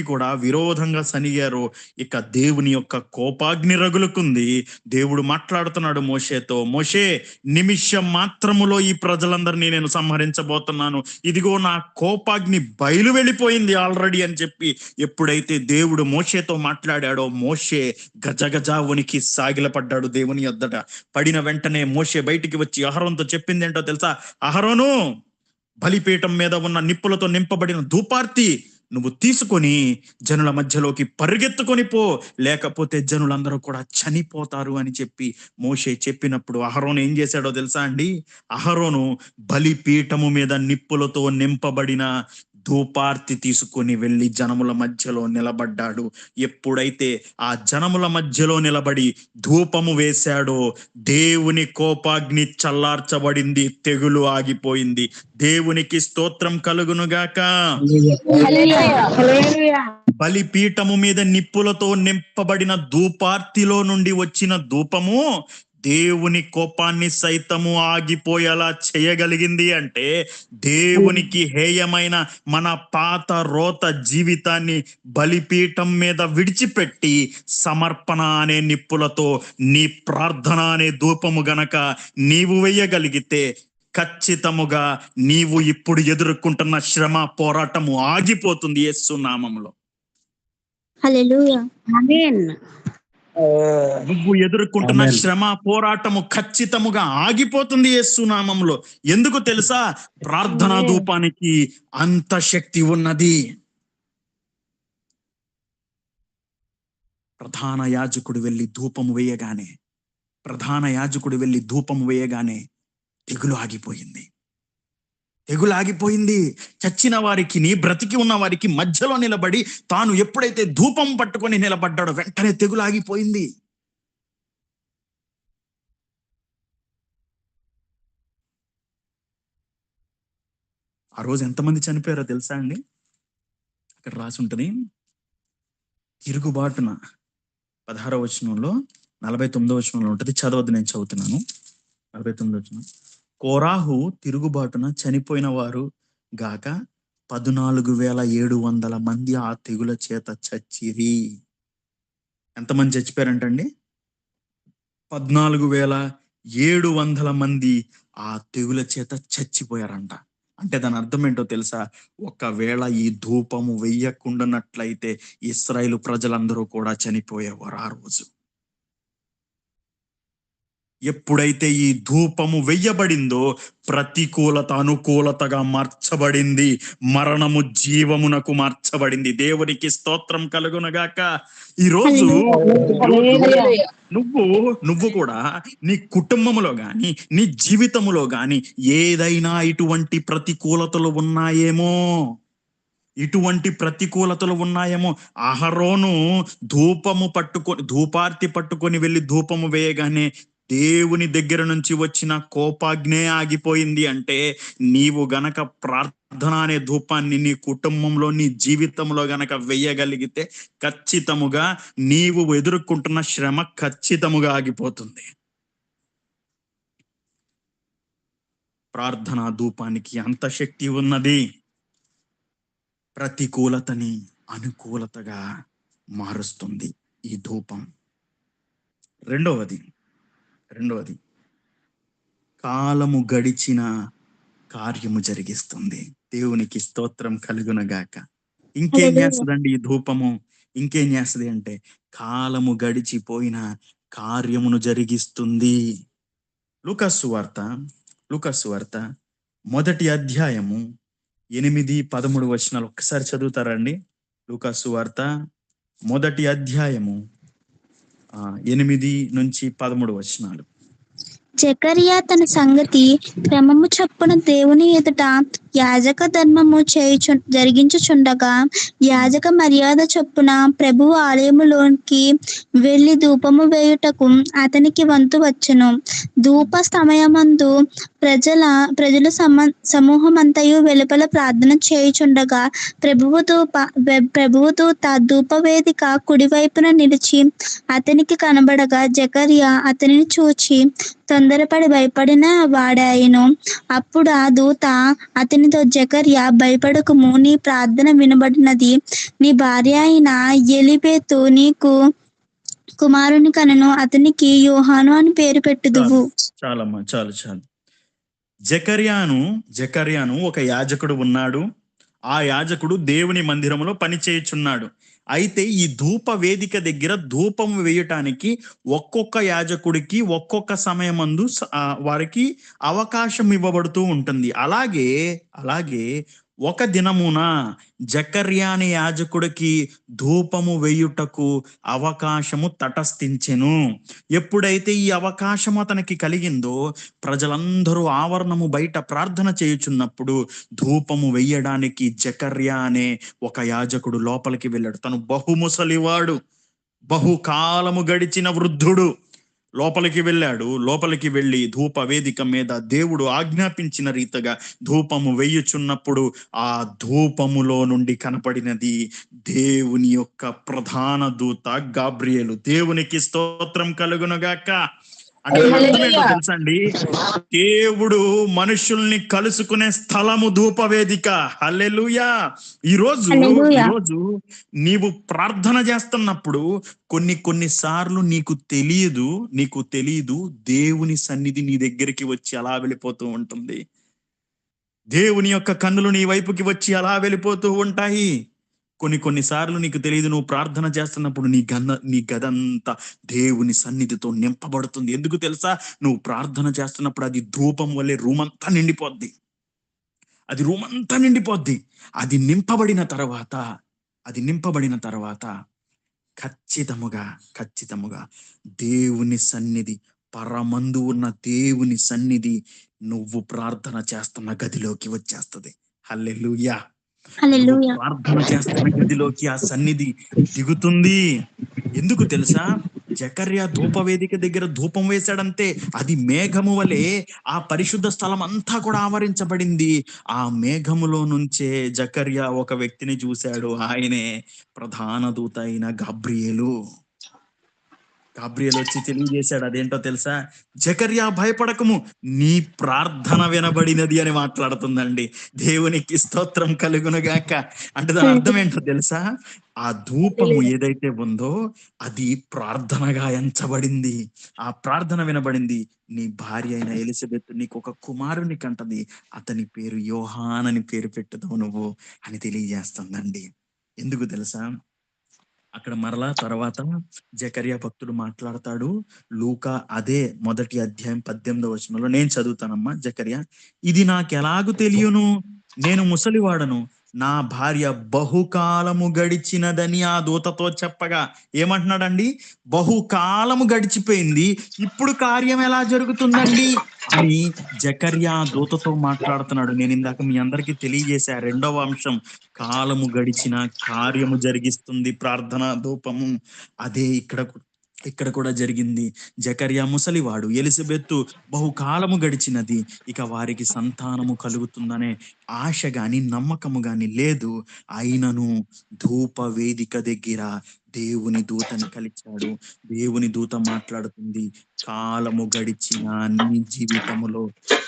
కూడా విరోధంగా సనిగారో ఇక దేవుని యొక్క కోపాగ్ని రగులుకుంది. దేవుడు మాట్లాడుతున్నాడు మోషేతో, మోషే, నిమిషం మాత్రములో ఈ ప్రజలందరినీ నేను సంహరించబోతున్నాను, ఇదిగో నా కోపాగ్ని బయలు వెళ్ళిపోయింది ఆల్రెడీ అని చెప్పి ఎప్పుడైతే దేవుడు మోషేతో మాట్లాడాడో మోషే గజగజ వణికి సాగిలపడ్డాడు దేవుని యొద్దట. పడిన వెంటనే మోషే బయటికి వచ్చి అహరోనుతో చెప్పింది ఏంటో తెలుసా? అహరోను, బలిపీఠం మీద ఉన్న నిప్పులతో నింపబడిన ధూపార్తి నువ్వు తీసుకొని జనుల మధ్యలోకి పరిగెత్తుకొని పో, లేకపోతే జనులందరూ కూడా చనిపోతారు అని చెప్పి మోషే చెప్పినప్పుడు అహరోను ఏం చేశాడో తెలుసా అండి? అహరోను బలిపీఠము మీద నిప్పులతో నింపబడిన ధూపార్తి తీసుకొని వెళ్ళి జనముల మధ్యలో నిలబడ్డాడు. ఎప్పుడైతే ఆ జనముల మధ్యలో నిలబడి ధూపము వేశాడో దేవుని కోపాగ్ని చల్లార్చబడింది, తెగులు ఆగిపోయింది. దేవునికి స్తోత్రం కలుగునుగాక. బలిపీఠము మీద నిప్పులతో నింపబడిన ధూపార్తిలో నుండి వచ్చిన ధూపము దేవుని కోపాన్ని సైతము ఆగిపోయేలా చేయగలిగింది. అంటే దేవునికి హేయమైన మన పాత రోత జీవితాన్ని బలిపీఠం మీద విడిచిపెట్టి సమర్పణ అనే నిప్పులతో నీ ప్రార్థన అనే ధూపము గనక నీవు వేయగలిగితే ఖచ్చితముగా నీవు ఇప్పుడు ఎదుర్కొంటున్న శ్రమ పోరాటము ఆగిపోతుంది యేసు నామములో. హల్లెలూయా, ఆమేన్. నువ్వు ఎదుర్కొంటున్న శ్రమ పోరాటము ఖచ్చితముగా ఆగిపోతుంది యేసు నామములో. ఎందుకు తెలుసా? ప్రార్థనా ధూపానికి అంత శక్తి ఉన్నది. ప్రధాన యాజకుడు వెళ్ళి ధూపము వేయగానే తెగులు ఆగిపోయింది. చచ్చిన వారికి బ్రతికి ఉన్న వారికి మధ్యలో నిలబడి తాను ఎప్పుడైతే ధూపం పట్టుకొని నిలబడ్డాడో వెంటనే తెగులు ఆగిపోయింది. ఆ రోజు ఎంతమంది చనిపోయారో తెలుసా అండి? అక్కడ రాసి ఉంటుంది, తిరుగుబాటున 16వ వచనంలో 49వ వచనంలో ఉంటుంది. చదవద్దు, నేను చదువుతున్నాను. 49వ వచనం, కోరాహు తిరుగుబాటున చనిపోయిన వారు గాక 14,700 మంది ఆ తెగుల చేత చచ్చిరి. ఎంతమంది చచ్చిపోయారంటండి? 14,700 మంది ఆ తెగుల చేత చచ్చిపోయారంట. అంటే దాని అర్థం ఏంటో తెలుసా? ఒకవేళ ఈ ధూపము వెయ్యకుండానట్లయితే ఇశ్రాయేలు ప్రజలందరూ కూడా చనిపోయేవారు ఆ రోజు. ఎప్పుడైతే ఈ ధూపము వెయ్యబడిందో ప్రతికూలత అనుకూలతగా మార్చబడింది, మరణము జీవమునకు మార్చబడింది. దేవునికి స్తోత్రం కలుగునగాక. ఈరోజు నువ్వు కూడా నీ కుటుంబములో గాని నీ జీవితములో గాని ఏదైనా ఇటువంటి ప్రతికూలతలు ఉన్నాయేమో. అహరోను ధూపార్తి పట్టుకొని వెళ్ళి ధూపము వేయగానే దేవుని దగ్గర నుంచి వచ్చిన కోపాగ్నే ఆగిపోయింది. అంటే నీవు గనక ప్రార్థన అనే ధూపాన్ని నీ కుటుంబంలో నీ జీవితంలో గనక వెయ్యగలిగితే ఖచ్చితముగా నీవు ఎదుర్కొంటున్న శ్రమ ఖచ్చితముగా ఆగిపోతుంది. ప్రార్థనా ధూపానికి అంత శక్తి ఉన్నది. ప్రతికూలతని అనుకూలతగా మారుస్తుంది ఈ ధూపం. రెండవది కాలము గడిచిన కార్యము జరిగిస్తుంది. దేవునికి స్తోత్రం కలుగునగాక. ఇంకేం హల్లెలూయా. చేస్తుందండి ఈ ధూపము? ఇంకేం చేస్తుంది అంటే కాలము గడిచిపోయిన కార్యమును జరిగిస్తుంది. లూకాసు వార్త మొదటి అధ్యాయము 8-13 వచనాలు ఒక్కసారి చదువుతారండి. లూకాసు వార్త మొదటి అధ్యాయము 8-13 వచనాలు. జకర్యా తన సంగతి క్రమము చొప్పున దేవుని ఎదుట యాజక ధర్మము జరిగించుచుండగా యాజక మర్యాద చొప్పున ప్రభువు ఆలయములోనికి వెళ్లి ధూపము వేయుటకు అతనికి వంతు వచ్చెను. ధూప సమయమందు ప్రజల సమూహమంతయు వెలుపల ప్రార్థన చేయుచుండగా ప్రభువు దూత ధూపవేదిక కుడివైపున నిలిచి అతనికి కనబడగా జకర్యా అతనిని చూచి తొందరపడి భయపడిన వాడాయను. అప్పుడు ఆ దూత అతనితో, జకర్యా, భయపడకుము, నీ ప్రార్థన వినబడినది. నీ భార్య అయిన ఎలిజబెతు నీకు కుమారుని కనెను. అతనికి యోహాను అని పేరు పెట్టుదువు. చాలమ్మా, చాలు. జకర్యాను ఒక యాజకుడు ఉన్నాడు. ఆ యాజకుడు దేవుని మందిరములో పని చేయుచున్నాడు. అయితే ఈ ధూప వేదిక దగ్గర ధూపం వేయటానికి ఒక్కొక్క యాజకుడికి ఒక్కొక్క సమయమందు వారికి అవకాశం ఇవ్వబడుతూ ఉంటుంది. అలాగే ఒక దినమున జకర్యా అనే యాజకుడికి ధూపము వేయుటకు అవకాశము తటస్థించెను. ఎప్పుడైతే ఈ అవకాశం అతనికి కలిగిందో ప్రజలందరూ ఆవరణము బయట ప్రార్థన చేయుచున్నప్పుడు ధూపము వేయడానికి జకర్యా అనే ఒక యాజకుడు లోపలికి వెళ్ళాడు. తను బహుముసలివాడు, బహుకాలము గడిచిన వృద్ధుడు లోపలికి వెళ్ళి ధూప వేదిక మీద దేవుడు ఆజ్ఞాపించిన రీతిగా ధూపము వేయుచున్నప్పుడు ఆ ధూపములో నుండి కనపడినది దేవుని యొక్క ప్రధాన దూత గాబ్రియేలు. దేవునికి స్తోత్రం కలుగునుగాక. అంటే అర్థం ఏంటో తెలుసండి, దేవుడు మనుషుల్ని కలుసుకునే స్థలము ధూపవేదిక. హల్లెలూయా. ఈరోజు నీవు ప్రార్థన చేస్తున్నప్పుడు కొన్నిసార్లు నీకు తెలియదు దేవుని సన్నిధి నీ దగ్గరికి వచ్చి అలా వెళ్ళిపోతూ ఉంటుంది. దేవుని యొక్క కన్నులు నీ వైపుకి వచ్చి అలా వెళ్ళిపోతూ ఉంటాయి. కొన్నిసార్లు నీకు తెలియదు, నువ్వు ప్రార్థన చేస్తున్నప్పుడు నీ గదంతా దేవుని సన్నిధితో నింపబడుతుంది. ఎందుకు తెలుసా? నువ్వు ప్రార్థన చేస్తున్నప్పుడు అది ధూపం వల్లే రూమ్ అంతా నిండిపోద్ది. అది నింపబడిన తర్వాత ఖచ్చితముగా దేవుని సన్నిధి, పరమందు ఉన్న దేవుని సన్నిధి నువ్వు ప్రార్థన చేస్తున్న గదిలోకి వచ్చేస్తుంది. హల్లెలూయా. ప్రార్థన చేస్తున్న గదిలోకి ఆ సన్నిధి దిగుతుంది. ఎందుకు తెలుసా? జకర్యా ధూపవేదిక దగ్గర ధూపం వేశాడంతే అది మేఘము వలె ఆ పరిశుద్ధ స్థలం అంతా కూడా ఆవరించబడింది. ఆ మేఘములో నుంచే జకర్యా ఒక వ్యక్తిని చూశాడు. ఆయనే ప్రధాన దూత అయిన గాబ్రియేలు వచ్చి తెలియజేశాడు. అదేంటో తెలుసా? జకర్యా, భయపడకము, నీ ప్రార్థన వినబడినది అని మాట్లాడుతుందండి. దేవునికి స్తోత్రం కలుగునుగాక. అంటే దాని అర్థం ఏంటో తెలుసా? ఆ ధూపము ఏదైతే ఉందో అది ప్రార్థనగా ఎంచబడింది. ఆ ప్రార్థన వినబడింది. నీ భార్య అయిన ఎలిజబెత్ నీకు ఒక కుమారుని కంటది. అతని పేరు యోహాన్ అని పేరు పెట్టుదావు నువ్వు అని తెలియజేస్తుందండి. ఎందుకు తెలుసా? అక్కడ మరలా తర్వాత జకర్యా భక్తుడు మాట్లాడతాడు. లూకా అదే మొదటి అధ్యాయం 18వ వచనంలో నేను చదువుతానమ్మా. జకర్యా, ఇది నాకెలాగు తెలియను, నేను ముసలివాడను, నా భార్య బహుకాలము గడిచినదని ఆ దూతతో చెప్పగా. ఏమంటున్నాడండి? బహుకాలము గడిచిపోయింది, ఇప్పుడు కార్యం ఎలా జరుగుతుందండి అని జకర్యా దూతతో మాట్లాడుతున్నాడు. నేను ఇందాక మీ అందరికీ తెలియజేశా. రెండవ అంశం, కాలము గడిచిన కార్యము జరిగిస్తుంది ప్రార్థన ధూపము. అదే ఇక్కడ ఇక్కడ కూడా జరిగింది. జకర్యా ముసలివాడు, ఎలిజబెత్తు బహుకాలము గడిచినది. ఇక వారికి సంతానము కలుగుతుందనే ఆశ గాని, నమ్మకము గాని లేదు. అయినను ధూప వేదిక దగ్గర దేవుని దూతని కలిచాడు. దేవుని దూత మాట్లాడుతుంది. కాలము గడిచిన నీ జీవితములో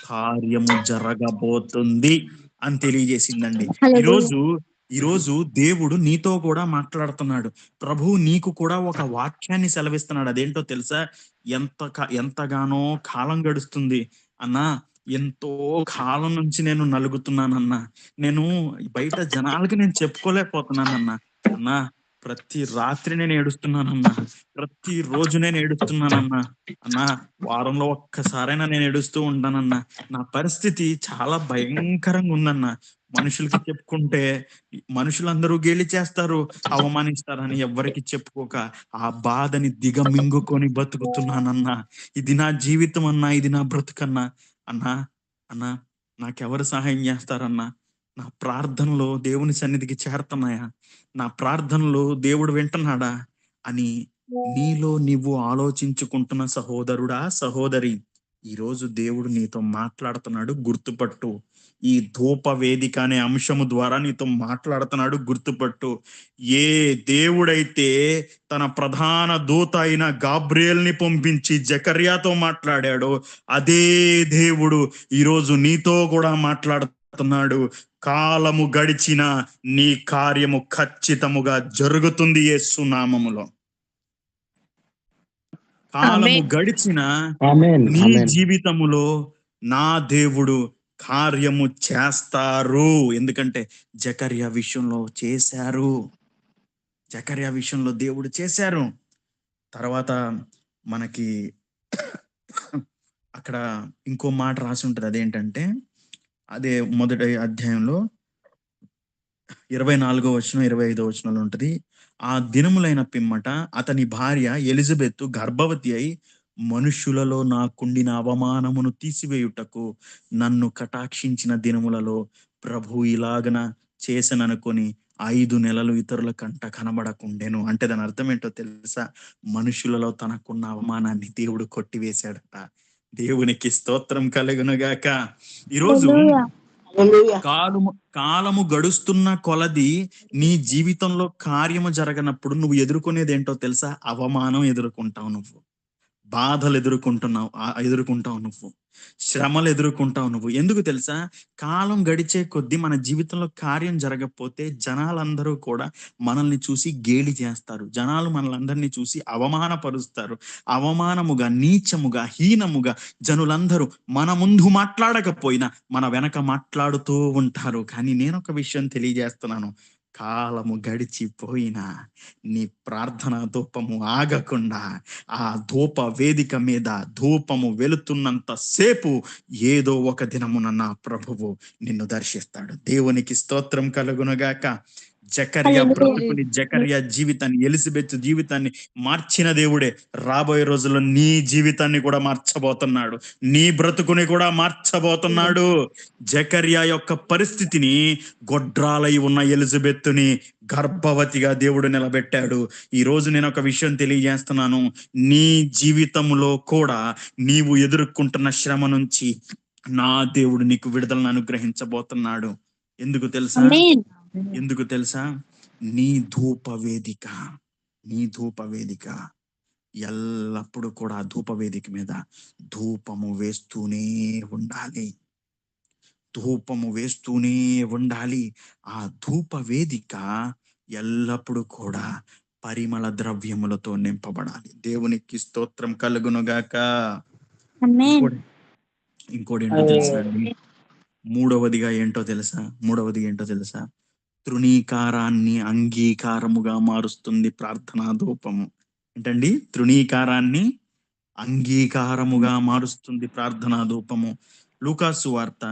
కార్యము జరగబోతుంది అని తెలియజేసిందండి. హల్లెలూయా. ఈరోజు ఈరోజు దేవుడు నీతో కూడా మాట్లాడుతున్నాడు. ప్రభువు నీకు కూడా ఒక వాక్యాన్ని సెలవిస్తున్నాడు. అదేంటో తెలుసా? ఎంతగానో కాలం గడుస్తుంది అన్నా. ఎంతో కాలం నుంచి నేను నలుగుతున్నానన్నా. నేను బయట జనాలకి నేను చెప్పుకోలేకపోతున్నానన్నా. అన్నా, ప్రతి రాత్రి నేను ఏడుస్తున్నానన్నా. ప్రతి రోజు నేను ఏడుస్తున్నానన్నా. అన్నా, వారంలో ఒక్కసారైనా నేను ఏడుస్తూ ఉంటానన్నా. నా పరిస్థితి చాలా భయంకరంగా ఉందన్నా. మనుషులకి చెప్పుకుంటే మనుషులందరూ గేలి చేస్తారు, అవమానిస్తారని ఎవ్వరికి చెప్పుకోక ఆ బాధని దిగమింగుకొని బతుకుతున్నానన్నా. ఇది నా జీవితం అన్నా, ఇది నా బ్రతుకన్నా. అన్నా, అన్నా, నాకెవరు సహాయం చేస్తారన్నా? నా ప్రార్థనలో దేవుని సన్నిధికి చేరుతున్నాయా? నా ప్రార్థనలో దేవుడు వింటున్నాడా అని నీలో నీవు ఆలోచించుకుంటున్న సహోదరుడా, సహోదరి, ఈరోజు దేవుడు నీతో మాట్లాడుతున్నాడు, గుర్తుపట్టు. ఈ ధూప వేదిక అనే అంశము ద్వారా నీతో మాట్లాడుతున్నాడు, గుర్తుపట్టు. ఏ దేవుడైతే తన ప్రధాన దూత అయిన గాబ్రియేల్‌ని పంపించి జకర్యాతో మాట్లాడాడో, అదే దేవుడు ఈరోజు నీతో కూడా మాట్లాడుతున్నాడు. కాలము గడిచిన నీ కార్యము ఖచ్చితముగా జరుగుతుంది యేసు నామములో. కాలము ఆమేన్. గడిచిన ఆమేన్. నీ ఆమేన్. జీవితములో నా దేవుడు కార్యము చేస్తారు. ఎందుకంటే జకర్యా విషయంలో చేశారు. జకర్యా విషయంలో దేవుడు చేశారు. తర్వాత మనకి అక్కడ ఇంకో మాట రాసి ఉంటది. అదేంటంటే అదే మొదటి అధ్యాయంలో 24వ వచనం, 25వ వచనంలో ఉంటది. ఆ దినములైన పిమ్మట అతని భార్య ఎలిజబెతు గర్భవతి అయి మనుష్యులలో నాకుండిన అవమానమును తీసివేయుటకు నన్ను కటాక్షించిన దినములలో ప్రభు ఇలాగన చేసననుకొని 5 నెలలు ఇతరుల కంట కనబడకుండెను. అంటే దాని అర్థం ఏంటో తెలుసా? మనుషులలో తనకున్న అవమానాన్ని దేవుడు కొట్టివేశాడట. దేవునికి స్తోత్రం కలుగునుగాక. ఈరోజు హల్లెలూయా. హల్లెలూయా. కాలము గడుస్తున్న కొలది నీ జీవితంలో కార్యము జరగనప్పుడు నువ్వు ఎదుర్కొనేది ఏంటో తెలుసా? అవమానం ఎదుర్కొంటావు నువ్వు, బాధలు ఎదుర్కొంటావు నువ్వు, శ్రమలు ఎదుర్కొంటావు నువ్వు. ఎందుకు తెలుసా? కాలం గడిచే కొద్దీ మన జీవితంలో కార్యం జరగకపోతే జనాలందరూ కూడా మనల్ని చూసి గేలి చేస్తారు. జనాలు మనలందరినీ చూసి అవమానపరుస్తారు. అవమానముగా, నీచముగా, హీనముగా జనులందరూ మన ముందు మాట్లాడకపోయినా మన వెనక మాట్లాడుతూ ఉంటారు. కానీ నేను ఒక విషయం తెలియజేస్తున్నాను. కాలము గడిచిపోయినా నీ ప్రార్థన ధూపము ఆగకుండా ఆ ధూప వేదిక మీద ధూపము వెలుతున్నంత సేపు ఏదో ఒక దినమున నా ప్రభువు నిన్ను దర్శిస్తాడు. దేవునికి స్తోత్రం కలుగునుగాక. జకర్యా హల్లెలూయా. బ్రతుకుని, జకర్యా జీవితాన్ని, ఎలిజబెత్ జీవితాన్ని మార్చిన దేవుడే రాబోయే రోజుల్లో నీ జీవితాన్ని కూడా మార్చబోతున్నాడు. నీ బ్రతుకుని కూడా మార్చబోతున్నాడు. జకర్యా యొక్క పరిస్థితిని గొడ్రాలై ఉన్న ఎలిజబెత్తుని గర్భవతిగా దేవుడు నిలబెట్టాడు. ఈ రోజు నేను ఒక విషయం తెలియజేస్తున్నాను. నీ జీవితంలో కూడా నీవు ఎదుర్కొంటున్న శ్రమ నుంచి నా దేవుడు నీకు విడుదలను అనుగ్రహించబోతున్నాడు. ఎందుకు తెలుసా? ఆమేన్. ఎందుకు తెలుసా? నీ ధూప వేదిక, నీ ధూప వేదిక ఎల్లప్పుడూ కూడా ఆ ధూప వేదిక మీద ధూపము వేస్తూనే ఉండాలి. ధూపము వేస్తూనే ఉండాలి. ఆ ధూప వేదిక ఎల్లప్పుడూ కూడా పరిమళ ద్రవ్యములతో నింపబడాలి. దేవునికి స్తోత్రం కలుగునుగాక. ఆమేన్. ఇంకోటి ఏంటో తెలుసా అండి? మూడవదిగా ఏంటో తెలుసా? తృణీకారాన్ని అంగీకారముగా మారుస్తుంది ప్రార్థనా ధూపము. ఏంటండి? తృణీకారాన్ని అంగీకారముగా మారుస్తుంది ప్రార్థనా ధూపము. లూకాసు వార్త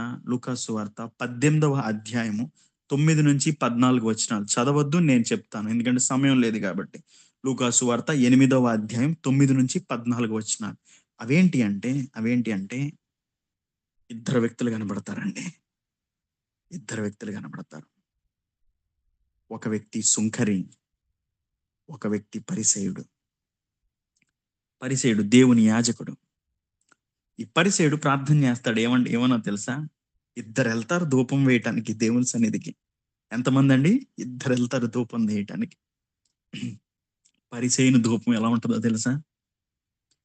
18వ అధ్యాయము 9 నుంచి 14 వచనాలు చదవద్దు, నేను చెప్తాను ఎందుకంటే సమయం లేదు కాబట్టి. లూకాసు వార్త 8వ అధ్యాయం 9 నుంచి 14 వచనాలు. అవేంటి అంటే ఇద్దరు వ్యక్తులు కనబడతారండి. ఇద్దరు వ్యక్తులు కనబడతారు. ఒక వ్యక్తి సుంకరి, ఒక వ్యక్తి పరిసయుడు. పరిసయుడు దేవుని యాజకుడు. ఈ పరిసయుడు ప్రార్థన చేస్తాడు. ఏమన్నా తెలుసా? ఇద్దరు వెళ్తారు ధూపం వేయటానికి దేవుని సన్నిధికి. ఎంతమంది అండి? ఇద్దరు వెళ్తారు ధూపం వేయటానికి. పరిసయుని ధూపం ఎలా ఉంటుందో తెలుసా?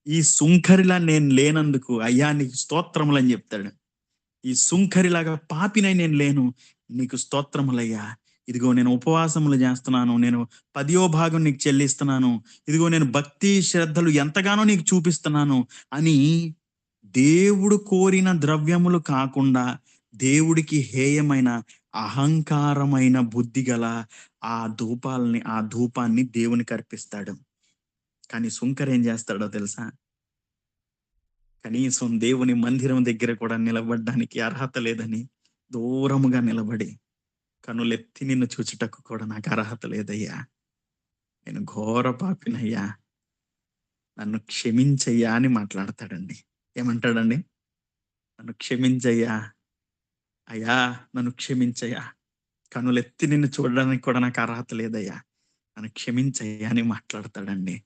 ఈ సుంకరిలా నేను లేనందుకు అయ్యా నీకు స్తోత్రములు అని చెప్తాడు. ఈ సుంకరిలాగా పాపినై నేను లేను, నీకు స్తోత్రములయ్యా. ఇదిగో నేను ఉపవాసములు చేస్తున్నాను, నేను 10వ భాగం నీకు చెల్లిస్తున్నాను, ఇదిగో నేను భక్తి శ్రద్ధలు ఎంతగానో నీకు చూపిస్తున్నాను అని దేవుడు కోరిన ద్రవ్యములు కాకుండా దేవుడికి హేయమైన అహంకారమైన బుద్ధి గల ఆ ధూపాన్ని దేవునికి అర్పిస్తాడు. కానీ సుంకర్ ఏం చేస్తాడో తెలుసా? కనీసం దేవుని మందిరం దగ్గర కూడా నిలబడడానికి అర్హత లేదని దూరముగా నిలబడి కనులెత్తి నిన్ను చూచుటకు కూడా నాకు అర్హత లేదయ్యా, నేను ఘోర పాపినయ్యా, నన్ను క్షమించయ్యా అని మాట్లాడతాడండి. ఏమంటాడండి? నన్ను క్షమించయ్యా, అయ్యా నన్ను క్షమించయ్యా, కనులెత్తి నిన్ను చూడడానికి కూడా నాకు అర్హత లేదయ్యా, నన్ను క్షమించయ్యా అని మాట్లాడతాడండి.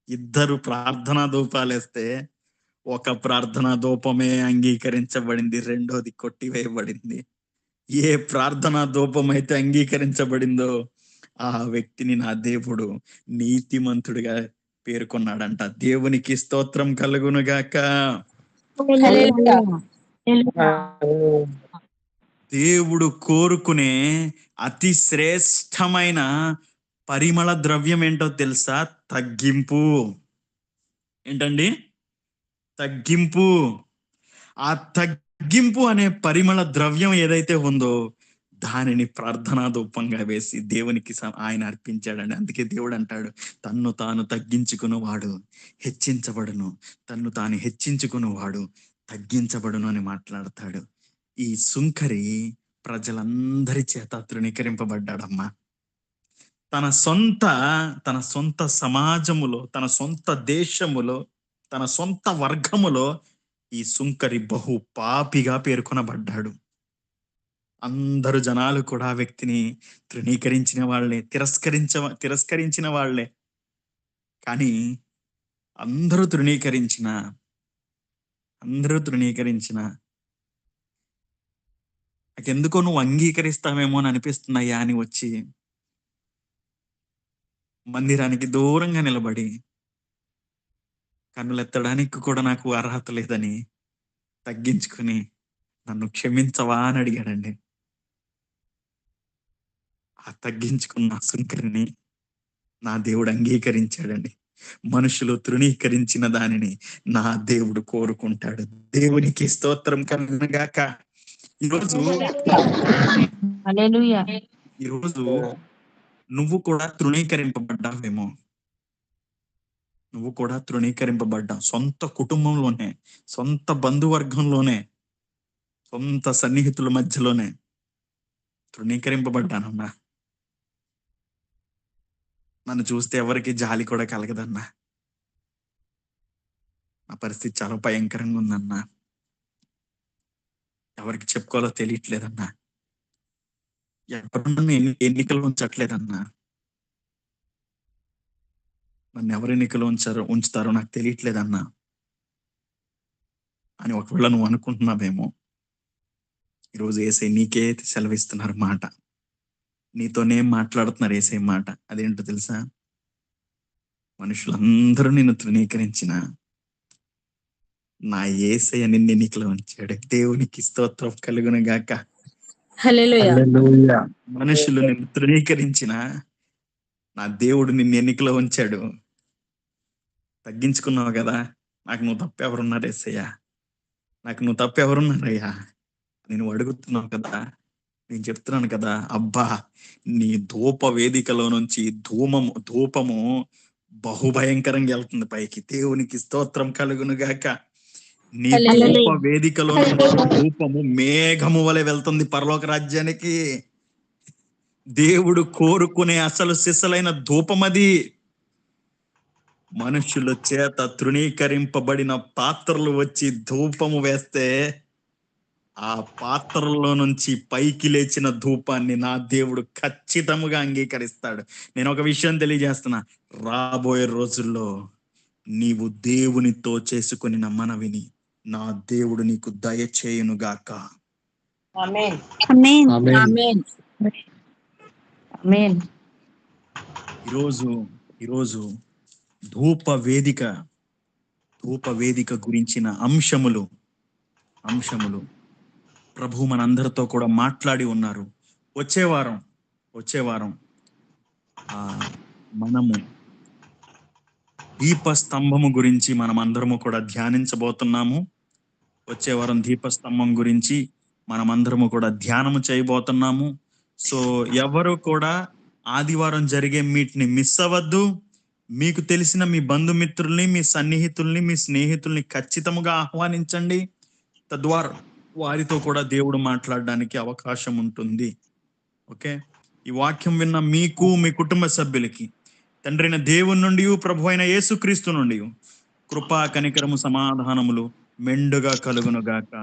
ఇద్దరు ప్రార్థనా ధూపాలేస్తే ఒక ప్రార్థనా ధూపమే అంగీకరించబడింది, రెండోది కొట్టివేయబడింది. ఏ ప్రార్థనా ధూపం అయితే అంగీకరించబడిందో ఆ వ్యక్తిని నా దేవుడు నీతిమంతుడిగా పేర్కొన్నాడంట. దేవునికి స్తోత్రం కలుగునుగాక. దేవుడు కోరుకునే అతి శ్రేష్టమైన పరిమళ ద్రవ్యం ఏంటో తెలుసా? తగ్గింపు. ఏంటండి? తగ్గింపు. ఆ తగ్గింపు అనే పరిమళ ద్రవ్యం ఏదైతే ఉందో దానిని ప్రార్థనా ధూపంగా వేసి దేవునికి ఆయన అర్పించాడండి. అందుకే దేవుడు అంటాడు, తన్ను తాను తగ్గించుకున్నవాడు హెచ్చించబడును, తన్ను తాను హెచ్చించుకున్నవాడు తగ్గించబడును అని మాట్లాడతాడు. ఈ సుంకరి ప్రజలందరి చేత తృణీకరింపబడ్డాడమ్మా. తన సొంత సమాజములో, తన సొంత దేశములో, తన సొంత వర్గములో ఈ సుంకరి బహు పాపిగా పేర్కొనబడ్డాడు. అందరు జనాలు కూడా ఆ వ్యక్తిని తృణీకరించిన వాళ్ళే, తిరస్కరించిన వాళ్ళే. కానీ అందరూ తృణీకరించిన నాకెందుకో నువ్వు అంగీకరిస్తావేమో అని అనిపిస్తున్నాయా అని వచ్చి మందిరానికి దూరంగా నిలబడి కన్నులెత్తడానికి కూడా నాకు అర్హత లేదని తగ్గించుకుని నన్ను క్షమించవా అని అడిగాడండి. ఆ తగ్గించుకున్న సుంకరిని నా దేవుడు అంగీకరించాడండి. మనుషులు తృణీకరించిన దానిని నా దేవుడు కోరుకుంటాడు. దేవునికి స్తోత్రం కలుగునుగాక. ఈరోజు నువ్వు కూడా తృణీకరింపబడ్డావేమో. నువ్వు కూడా తృణీకరింపబడ్డావు. సొంత కుటుంబంలోనే, సొంత బంధువర్గంలోనే, సొంత సన్నిహితుల మధ్యలోనే తృణీకరింపబడ్డానన్నా. నన్ను చూస్తే ఎవరికి జాలి కూడా కలగదన్నా. నా పరిస్థితి చాలా భయంకరంగా ఉందన్నా. ఎవరికి చెప్పుకోవాలో తెలియట్లేదన్నా. ఎవరు నన్ను ఎన్నికలు ఉంచట్లేదన్నా. నన్ను ఎవరు ఎన్నికలు ఉంచుతారో నాకు తెలియట్లేదన్నా అని ఒకవేళ నువ్వు అనుకుంటున్నావేమో. ఈరోజు యేసయ్య నీకే సెలవిస్తున్నారు మాట. నీతోనే మాట్లాడుతున్నారు యేసయ్య మాట. అదేంటో తెలుసా? మనుషులందరూ నిన్ను తృణీకరించిన నా యేసయ్య నిన్ను ఎన్నికలో ఉంచాడు. దేవునికి స్తోత్రం కలుగునుగాక. హల్లెలూయా. మనుషులు నిన్ను తృణీకరించిన నా దేవుడు నిన్ను ఎన్నికలో ఉంచాడు. తగ్గించుకున్నావు కదా, నాకు నువ్వు తప్పెవరున్నారు యేసయ్య, నాకు నువ్వు తప్పెవరున్నారయ్యా నేను అడుగుతున్నావు కదా. నేను చెప్తున్నాను కదా, అబ్బా నీ ధూప వేదికలో నుంచి ధూపము బహుభయంకరంగా వెళ్తుంది పైకి. దేవునికి స్తోత్రం కలుగునుగాక. నీ ధూప వేదికలో నుంచి ధూపము మేఘము వలె వెళ్తుంది పరలోక రాజ్యానికి. దేవుడు కోరుకునే అసలు సిసలైన ధూపమది. మనుషుల చేత తృణీకరింపబడిన పాత్రలు వచ్చి ధూపము వేస్తే ఆ పాత్రలో నుంచి పైకి లేచిన ధూపాన్ని నా దేవుడు ఖచ్చితముగా అంగీకరిస్తాడు. నేను ఒక విషయం తెలియజేస్తున్నా. రాబోయే రోజుల్లో నీవు దేవునితో చేసుకొనిన మనవిని నా దేవుడు నీకు దయచేయును గాక. ఆమేన్. ఆమేన్. ఆమేన్. ఆమేన్. ఆమేన్. ఈరోజు ధూప వేదిక గురించిన అంశములు ప్రభు మనందరితో కూడా మాట్లాడి ఉన్నారు. వచ్చే వారం మనము దీపస్తంభము గురించి మనం అందరము కూడా ధ్యానించబోతున్నాము. వచ్చే వారం దీపస్తంభం గురించి మనం అందరము కూడా ధ్యానము చేయబోతున్నాము. సో ఎవరు కూడా ఆదివారం జరిగే మీట్ని మిస్ అవ్వద్దు. మీకు తెలిసిన మీ బంధుమిత్రుల్ని, మీ సన్నిహితుల్ని, మీ స్నేహితుల్ని ఖచ్చితంగా ఆహ్వానించండి. తద్వారా వారితో కూడా దేవుడు మాట్లాడడానికి అవకాశం ఉంటుంది. ఓకే, ఈ వాక్యం విన్న మీకు, మీ కుటుంబ సభ్యులకి తండ్రైన దేవుని నుండి, ప్రభు అయిన యేసుక్రీస్తు నుండి కృపా, కనికరము, సమాధానములు మెండుగా కలుగునుగాక.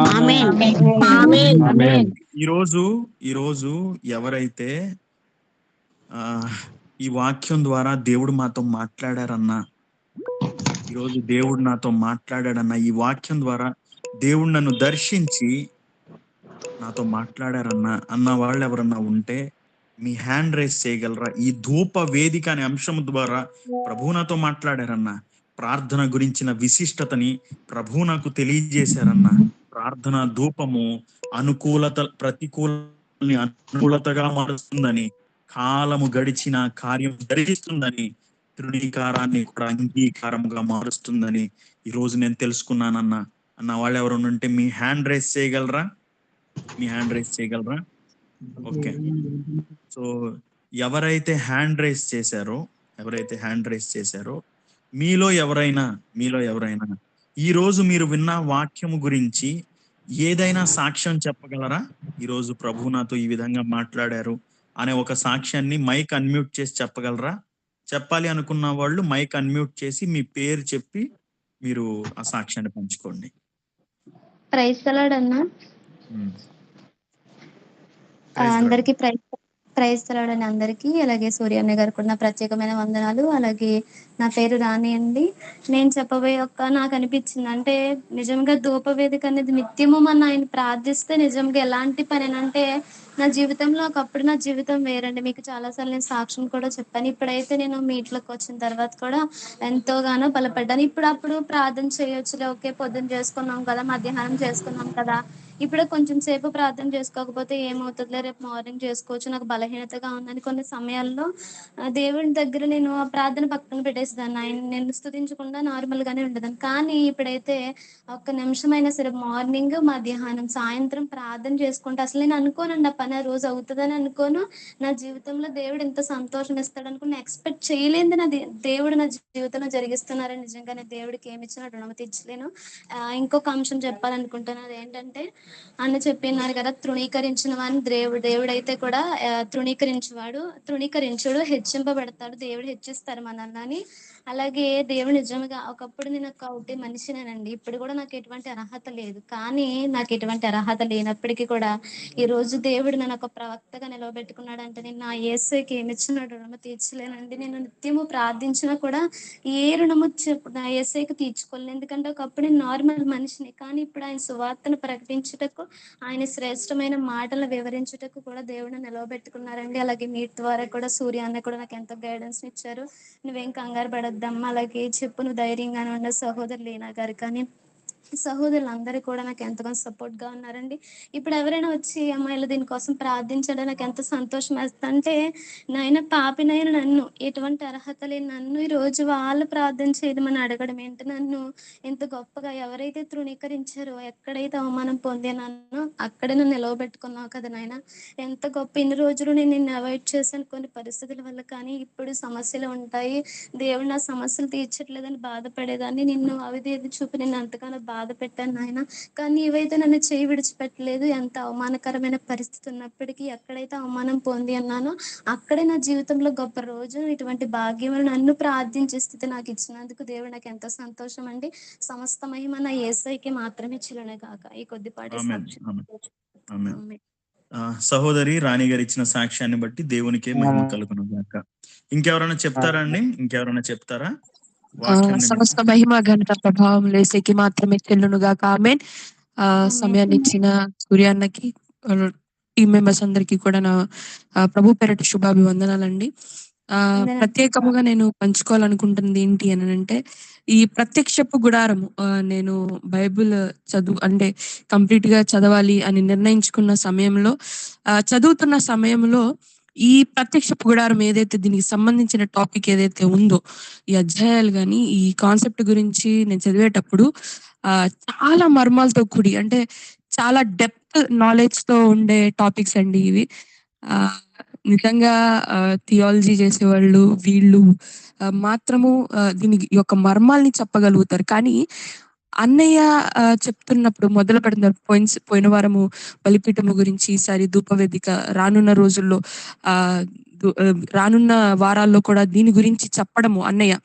ఆమేన్. ఆమేన్. ఆమేన్. ఈరోజు ఎవరైతే ఈ వాక్యం ద్వారా దేవుడు మాతో మాట్లాడారన్నా, ఈరోజు దేవుడు నాతో మాట్లాడాడన్నా, ఈ వాక్యం ద్వారా దేవుడు నన్ను దర్శించి నాతో మాట్లాడారన్నా అన్న వాళ్ళు ఎవరన్నా ఉంటే మీ హ్యాండ్ రైస్ చేయగలరా? ఈ ధూప వేదిక అనే అంశం ద్వారా ప్రభు నాతో మాట్లాడారన్నా, ప్రార్థన గురించిన విశిష్టతని ప్రభు నాకు తెలియజేశారన్నా, ప్రార్థన ధూపము అనుకూలతగా మారుస్తుందని, కాలము గడిచిన కార్యం జరిగిస్తుందని, తృణీకారాన్ని కూడా అంగీకారముగా మారుస్తుందని ఈరోజు నేను తెలుసుకున్నానన్నా అన్న వాళ్ళు ఎవరు ఉంటే మీ హ్యాండ్ రైస్ చేయగలరా? ఓకే, సో ఎవరైతే హ్యాండ్ రైస్ చేశారో మీలో ఎవరైనా ఈ రోజు మీరు విన్న వాక్యము గురించి ఏదైనా సాక్ష్యం చెప్పగలరా? ఈరోజు ప్రభు నాతో ఈ విధంగా మాట్లాడారు అనే ఒక సాక్ష్యాన్ని మైక్ అన్మ్యూట్ చేసి చెప్పగలరా? చెప్పాలి అనుకున్న వాళ్ళు మైక్ అన్మ్యూట్ చేసి మీ పేరు చెప్పి మీరు ఆ సాక్ష్యాన్ని పంచుకోండి. ప్రైజ్ ది లార్డ్ అన్న. అందరికి ప్రైజ్ ది లార్డ్ అని అందరికీ, అలాగే సూర్య అన్న గారికి కూడా నా ప్రత్యేకమైన వందనాలు. అలాగే నా పేరు రాణి అండి. నేను చెప్పబోయే నాకు అనిపించింది అంటే, నిజంగా ధూపవేదిక అనేది నిత్యము మన ఆయన ప్రార్థిస్తే నిజంగా ఎలాంటి పని అంటే, నా జీవితంలో ఒకప్పుడు నా జీవితం వేరండి. మీకు చాలాసార్లు నేను సాక్ష్యం కూడా చెప్పాను. ఇప్పుడైతే నేను మీ ఇంట్లోకి వచ్చిన తర్వాత కూడా ఎంతోగానో బలపడ్డాను. అప్పుడు ప్రార్థన చేయొచ్చులే, ఓకే పొద్దున్న చేసుకున్నాం కదా, మధ్యాహ్నం చేసుకున్నాం కదా, ఇప్పుడు కొంచెం సేపు ప్రార్థన చేసుకోకపోతే ఏమవుతుందిలే, రేపు మార్నింగ్ చేసుకోవచ్చు, నాకు బలహీనతగా ఉందని కొన్ని సమయాల్లో దేవుని దగ్గర నేను ఆ ప్రార్థన పక్కన పెట్టేసేదాన్ని. ఆయన నేను స్తుతించకుండా నార్మల్గానే ఉండేదాన్ని. కానీ ఇప్పుడైతే ఒక్క నిమిషమైనా సరే మార్నింగ్, మధ్యాహ్నం, సాయంత్రం ప్రార్థన చేసుకుంటే అసలు నేను అనుకోనండి ఆ పని ఆ రోజు అవుతుందని అనుకోను. నా జీవితంలో దేవుడు ఎంత సంతోషం ఇస్తాడు అనుకుని ఎక్స్పెక్ట్ చేయలేదు. దేవుడు నా జీవితంలో జరిగిస్తున్నారని నిజంగానే దేవుడికి ఏమి ఇచ్చినా రుణం తీర్చలేను. ఇంకొక అంశం చెప్పాలనుకుంటున్నాను. అదేంటంటే, అన్న చెప్పినారు కదా, తృణీకరించిన వాడిని దేవుడైతే కూడా తృణీకరించుడు, హెచ్చింపబడతాడు, దేవుడు హెచ్చిస్తారు మనల్ని అని. అలాగే దేవుడు నిజంగా ఒకప్పుడు నేను ఒక ఒకటి మనిషినేనండి. ఇప్పుడు కూడా నాకు ఎటువంటి అర్హత లేదు. కానీ నాకు ఎటువంటి అర్హత లేనప్పటికీ కూడా ఈ రోజు దేవుడు నన్ను ఒక ప్రవక్తగా నిలవబెట్టుకున్నాడంటే, నేను నా యేసుకి ఏమి ఇచ్చినాడు రుణము తీర్చలేనండి. నేను నిత్యము ప్రార్థించినా కూడా ఏ రుణము నా యేసుకి తీర్చుకోలేను. ఎందుకంటే ఒకప్పుడు నేను నార్మల్ మనిషిని. కానీ ఇప్పుడు ఆయన సువార్తను ప్రకటించుటకు, ఆయన శ్రేష్టమైన మాటలు వివరించుటకు కూడా దేవుడు నిలవబెట్టుకున్నారండి. అలాగే మీ ద్వారా కూడా సూర్య అన్న కూడా నాకు ఎంతో గైడెన్స్ ఇచ్చారు. నువ్వేం కంగారు పడొద్దమ్మా, అలాగే చెప్పు, నువ్వు ధైర్యంగానే ఉన్న సహోదరు లీనా గారు కానీ సహోదరులందరూ కూడా నాకు ఎంతగానో సపోర్ట్ గా ఉన్నారండి. ఇప్పుడు ఎవరైనా వచ్చి అమ్మాయిలు దీనికోసం ప్రార్థించడం నాకు ఎంత సంతోషం వేస్తుంది అంటే, నాయన పాపినైన నన్ను, ఎటువంటి అర్హత లేని నన్ను ఈ రోజు వాళ్ళు ప్రార్థన చేయమని అడగడం ఏంటి? నన్ను ఎంత గొప్పగా ఎవరైతే తృణీకరించారో, ఎక్కడైతే అవమానం పొందినానో అక్కడే నన్ను నిలవబెట్టుకున్నావు కదా నాయన. ఎంత గొప్ప! ఇన్ని రోజులు నేను నిన్ను అవాయిడ్ చేశాను కొన్ని పరిస్థితుల వల్ల. కానీ ఇప్పుడు సమస్యలు ఉంటాయి, దేవుడు నా సమస్యలు తీర్చట్లేదని బాధపడేదాన్ని. నిన్ను అవిధేయత చూపి నిన్ను అంతగానో బాధ పెట్టాను నాయన. కానీ నీవైతే నన్ను చెయ్యి విడిచిపెట్టలేదు. ఎంత అవమానకరమైన పరిస్థితి ఉన్నప్పటికీ ఎక్కడైతే అవమానం పొంది ఉన్నానో అక్కడే నా జీవితంలో గొప్ప రోజు. ఇటువంటి భాగ్యములు నన్ను ప్రార్థించే స్థితి నాకు ఇచ్చినందుకు దేవుడు నాకు ఎంతో సంతోషం అండి. సమస్త మహిమ నా యేసయ్యకి మాత్రమే చెల్లును గాక. ఈ కొద్దిపాటి ఆమేన్. సాక్ష్యం ఆమేన్. ఆమేన్. ఆమేన్. సహోదరి రాణి గారు ఇచ్చిన సాక్ష్యాన్ని బట్టి దేవునికే మహిమ కలుగును గాక. ఇంకెవరైనా చెప్తారా అండి? ఇంకెవరైనా చెప్తారా? వాక్యం నిమిత్తం. సమస్త మహిమ ఘనత ప్రభావం లేసేకి మాత్రమే చెల్లునుగాక. ఆమేన్. సమయాన్ని ఇచ్చిన సూర్యాన్నకి, టీం మెంబర్స్ అందరికీ కూడా నా ప్రభు పేరట శుభాభివందనాలండి. ప్రత్యేకముగా నేను పంచుకోవాలనుకుంటుంది ఏంటి అని అంటే, ఈ ప్రత్యక్షపు గుడారము నేను బైబిల్ అంటే కంప్లీట్ గా చదవాలి అని నిర్ణయించుకున్న సమయంలో, చదువుతున్న సమయంలో ఈ ప్రత్యక్షపు గుడారం ఏదైతే దీనికి సంబంధించిన టాపిక్ ఏదైతే ఉందో, ఈ అధ్యాయాలు గాని ఈ కాన్సెప్ట్ గురించి నేను చదివేటప్పుడు చాలా మర్మాలతో కూడి, అంటే చాలా డెప్త్ నాలెడ్జ్ తో ఉండే టాపిక్స్ అండి ఇవి. నిజంగా థియాలజీ చేసేవాళ్ళు వీళ్ళు మాత్రము దీని యొక్క మర్మాల్ని చెప్పగలుగుతారు. కానీ అన్నయ్య చెప్తున్నప్పుడు మొదలు పెడుతున్న పోయిన వారము బలిపీఠము గురించి, ఈసారి ధూపవేదిక, రానున్న రోజుల్లో రానున్న వారాల్లో కూడా దీని గురించి చెప్పడము అన్నయ్య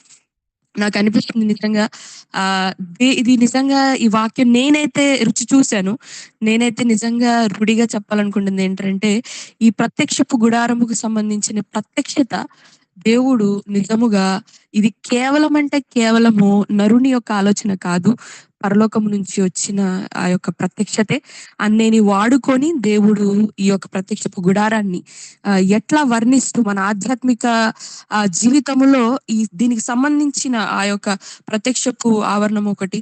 నాకు అనిపిస్తుంది నిజంగా ఇది నిజంగా ఈ వాక్యం నేనైతే రుచి చూశాను. నేనైతే నిజంగా రుడిగా చెప్పాలనుకుంటుంది ఏంటంటే, ఈ ప్రత్యక్షపు గుడారముకు సంబంధించిన ప్రత్యక్షత దేవుడు నిజముగా ఇది కేవలం అంటే కేవలము నరుని యొక్క ఆలోచన కాదు, పరలోకం నుంచి వచ్చిన ఆ యొక్క ప్రత్యక్షతే. అన్నేని వాడుకొని దేవుడు ఈ యొక్క ప్రత్యక్షపు గుడారాన్ని ఎట్లా వర్ణిస్తూ మన ఆధ్యాత్మిక జీవితంలో దీనికి సంబంధించిన ఆ యొక్క ప్రత్యక్షపు ఆవరణం ఒకటి,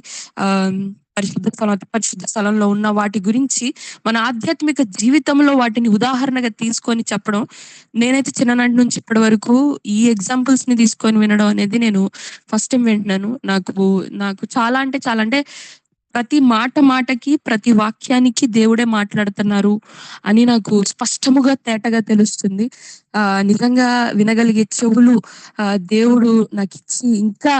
పరిశుద్ధ స్థలం, అతి పరిశుద్ధ స్థలంలో ఉన్న వాటి గురించి మన ఆధ్యాత్మిక జీవితంలో వాటిని ఉదాహరణగా తీసుకొని చెప్పడం, నేనైతే చిన్ననాటి నుంచి ఇప్పటి వరకు ఈ ఎగ్జాంపుల్స్ ని తీసుకొని వినడం అనేది నేను ఫస్ట్ టైం వింటున్నాను. నాకు చాలా అంటే ప్రతి మాటకి ప్రతి వాక్యానికి దేవుడే మాట్లాడుతున్నారు అని నాకు స్పష్టముగా తేటగా తెలుస్తుంది. నిజంగా వినగలిగే చెవులు దేవుడు నాకు ఇచ్చి, ఇంకా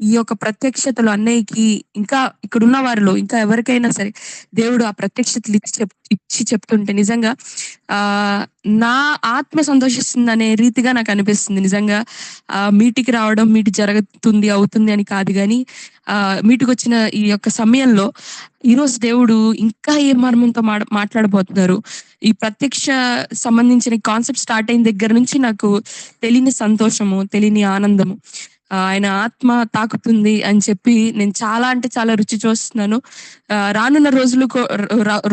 ఈ యొక్క ప్రత్యక్షతలు అన్నయ్యకి, ఇంకా ఇక్కడున్న వారిలో ఇంకా ఎవరికైనా సరే దేవుడు ఆ ప్రత్యక్షతలు ఇచ్చి చెప్తుంటే నిజంగా నా ఆత్మ సంతోషిస్తుంది అనే రీతిగా నాకు అనిపిస్తుంది. నిజంగా మీటికి రావడం, మీటి జరుగుతుంది అవుతుంది అని కాదు, కానీ మీటికి వచ్చిన ఈ యొక్క సమయంలో ఈరోజు దేవుడు ఇంకా ఏ మర్మంతో మాట్లాడబోతున్నారు, ఈ ప్రత్యక్ష సంబంధించిన కాన్సెప్ట్ స్టార్ట్ అయిన దగ్గర నుంచి నాకు తెలియని సంతోషము, తెలియని ఆనందము, ఆయన ఆత్మ తాకుతుంది అని చెప్పి నేను చాలా రుచి చూస్తున్నాను. రానున్న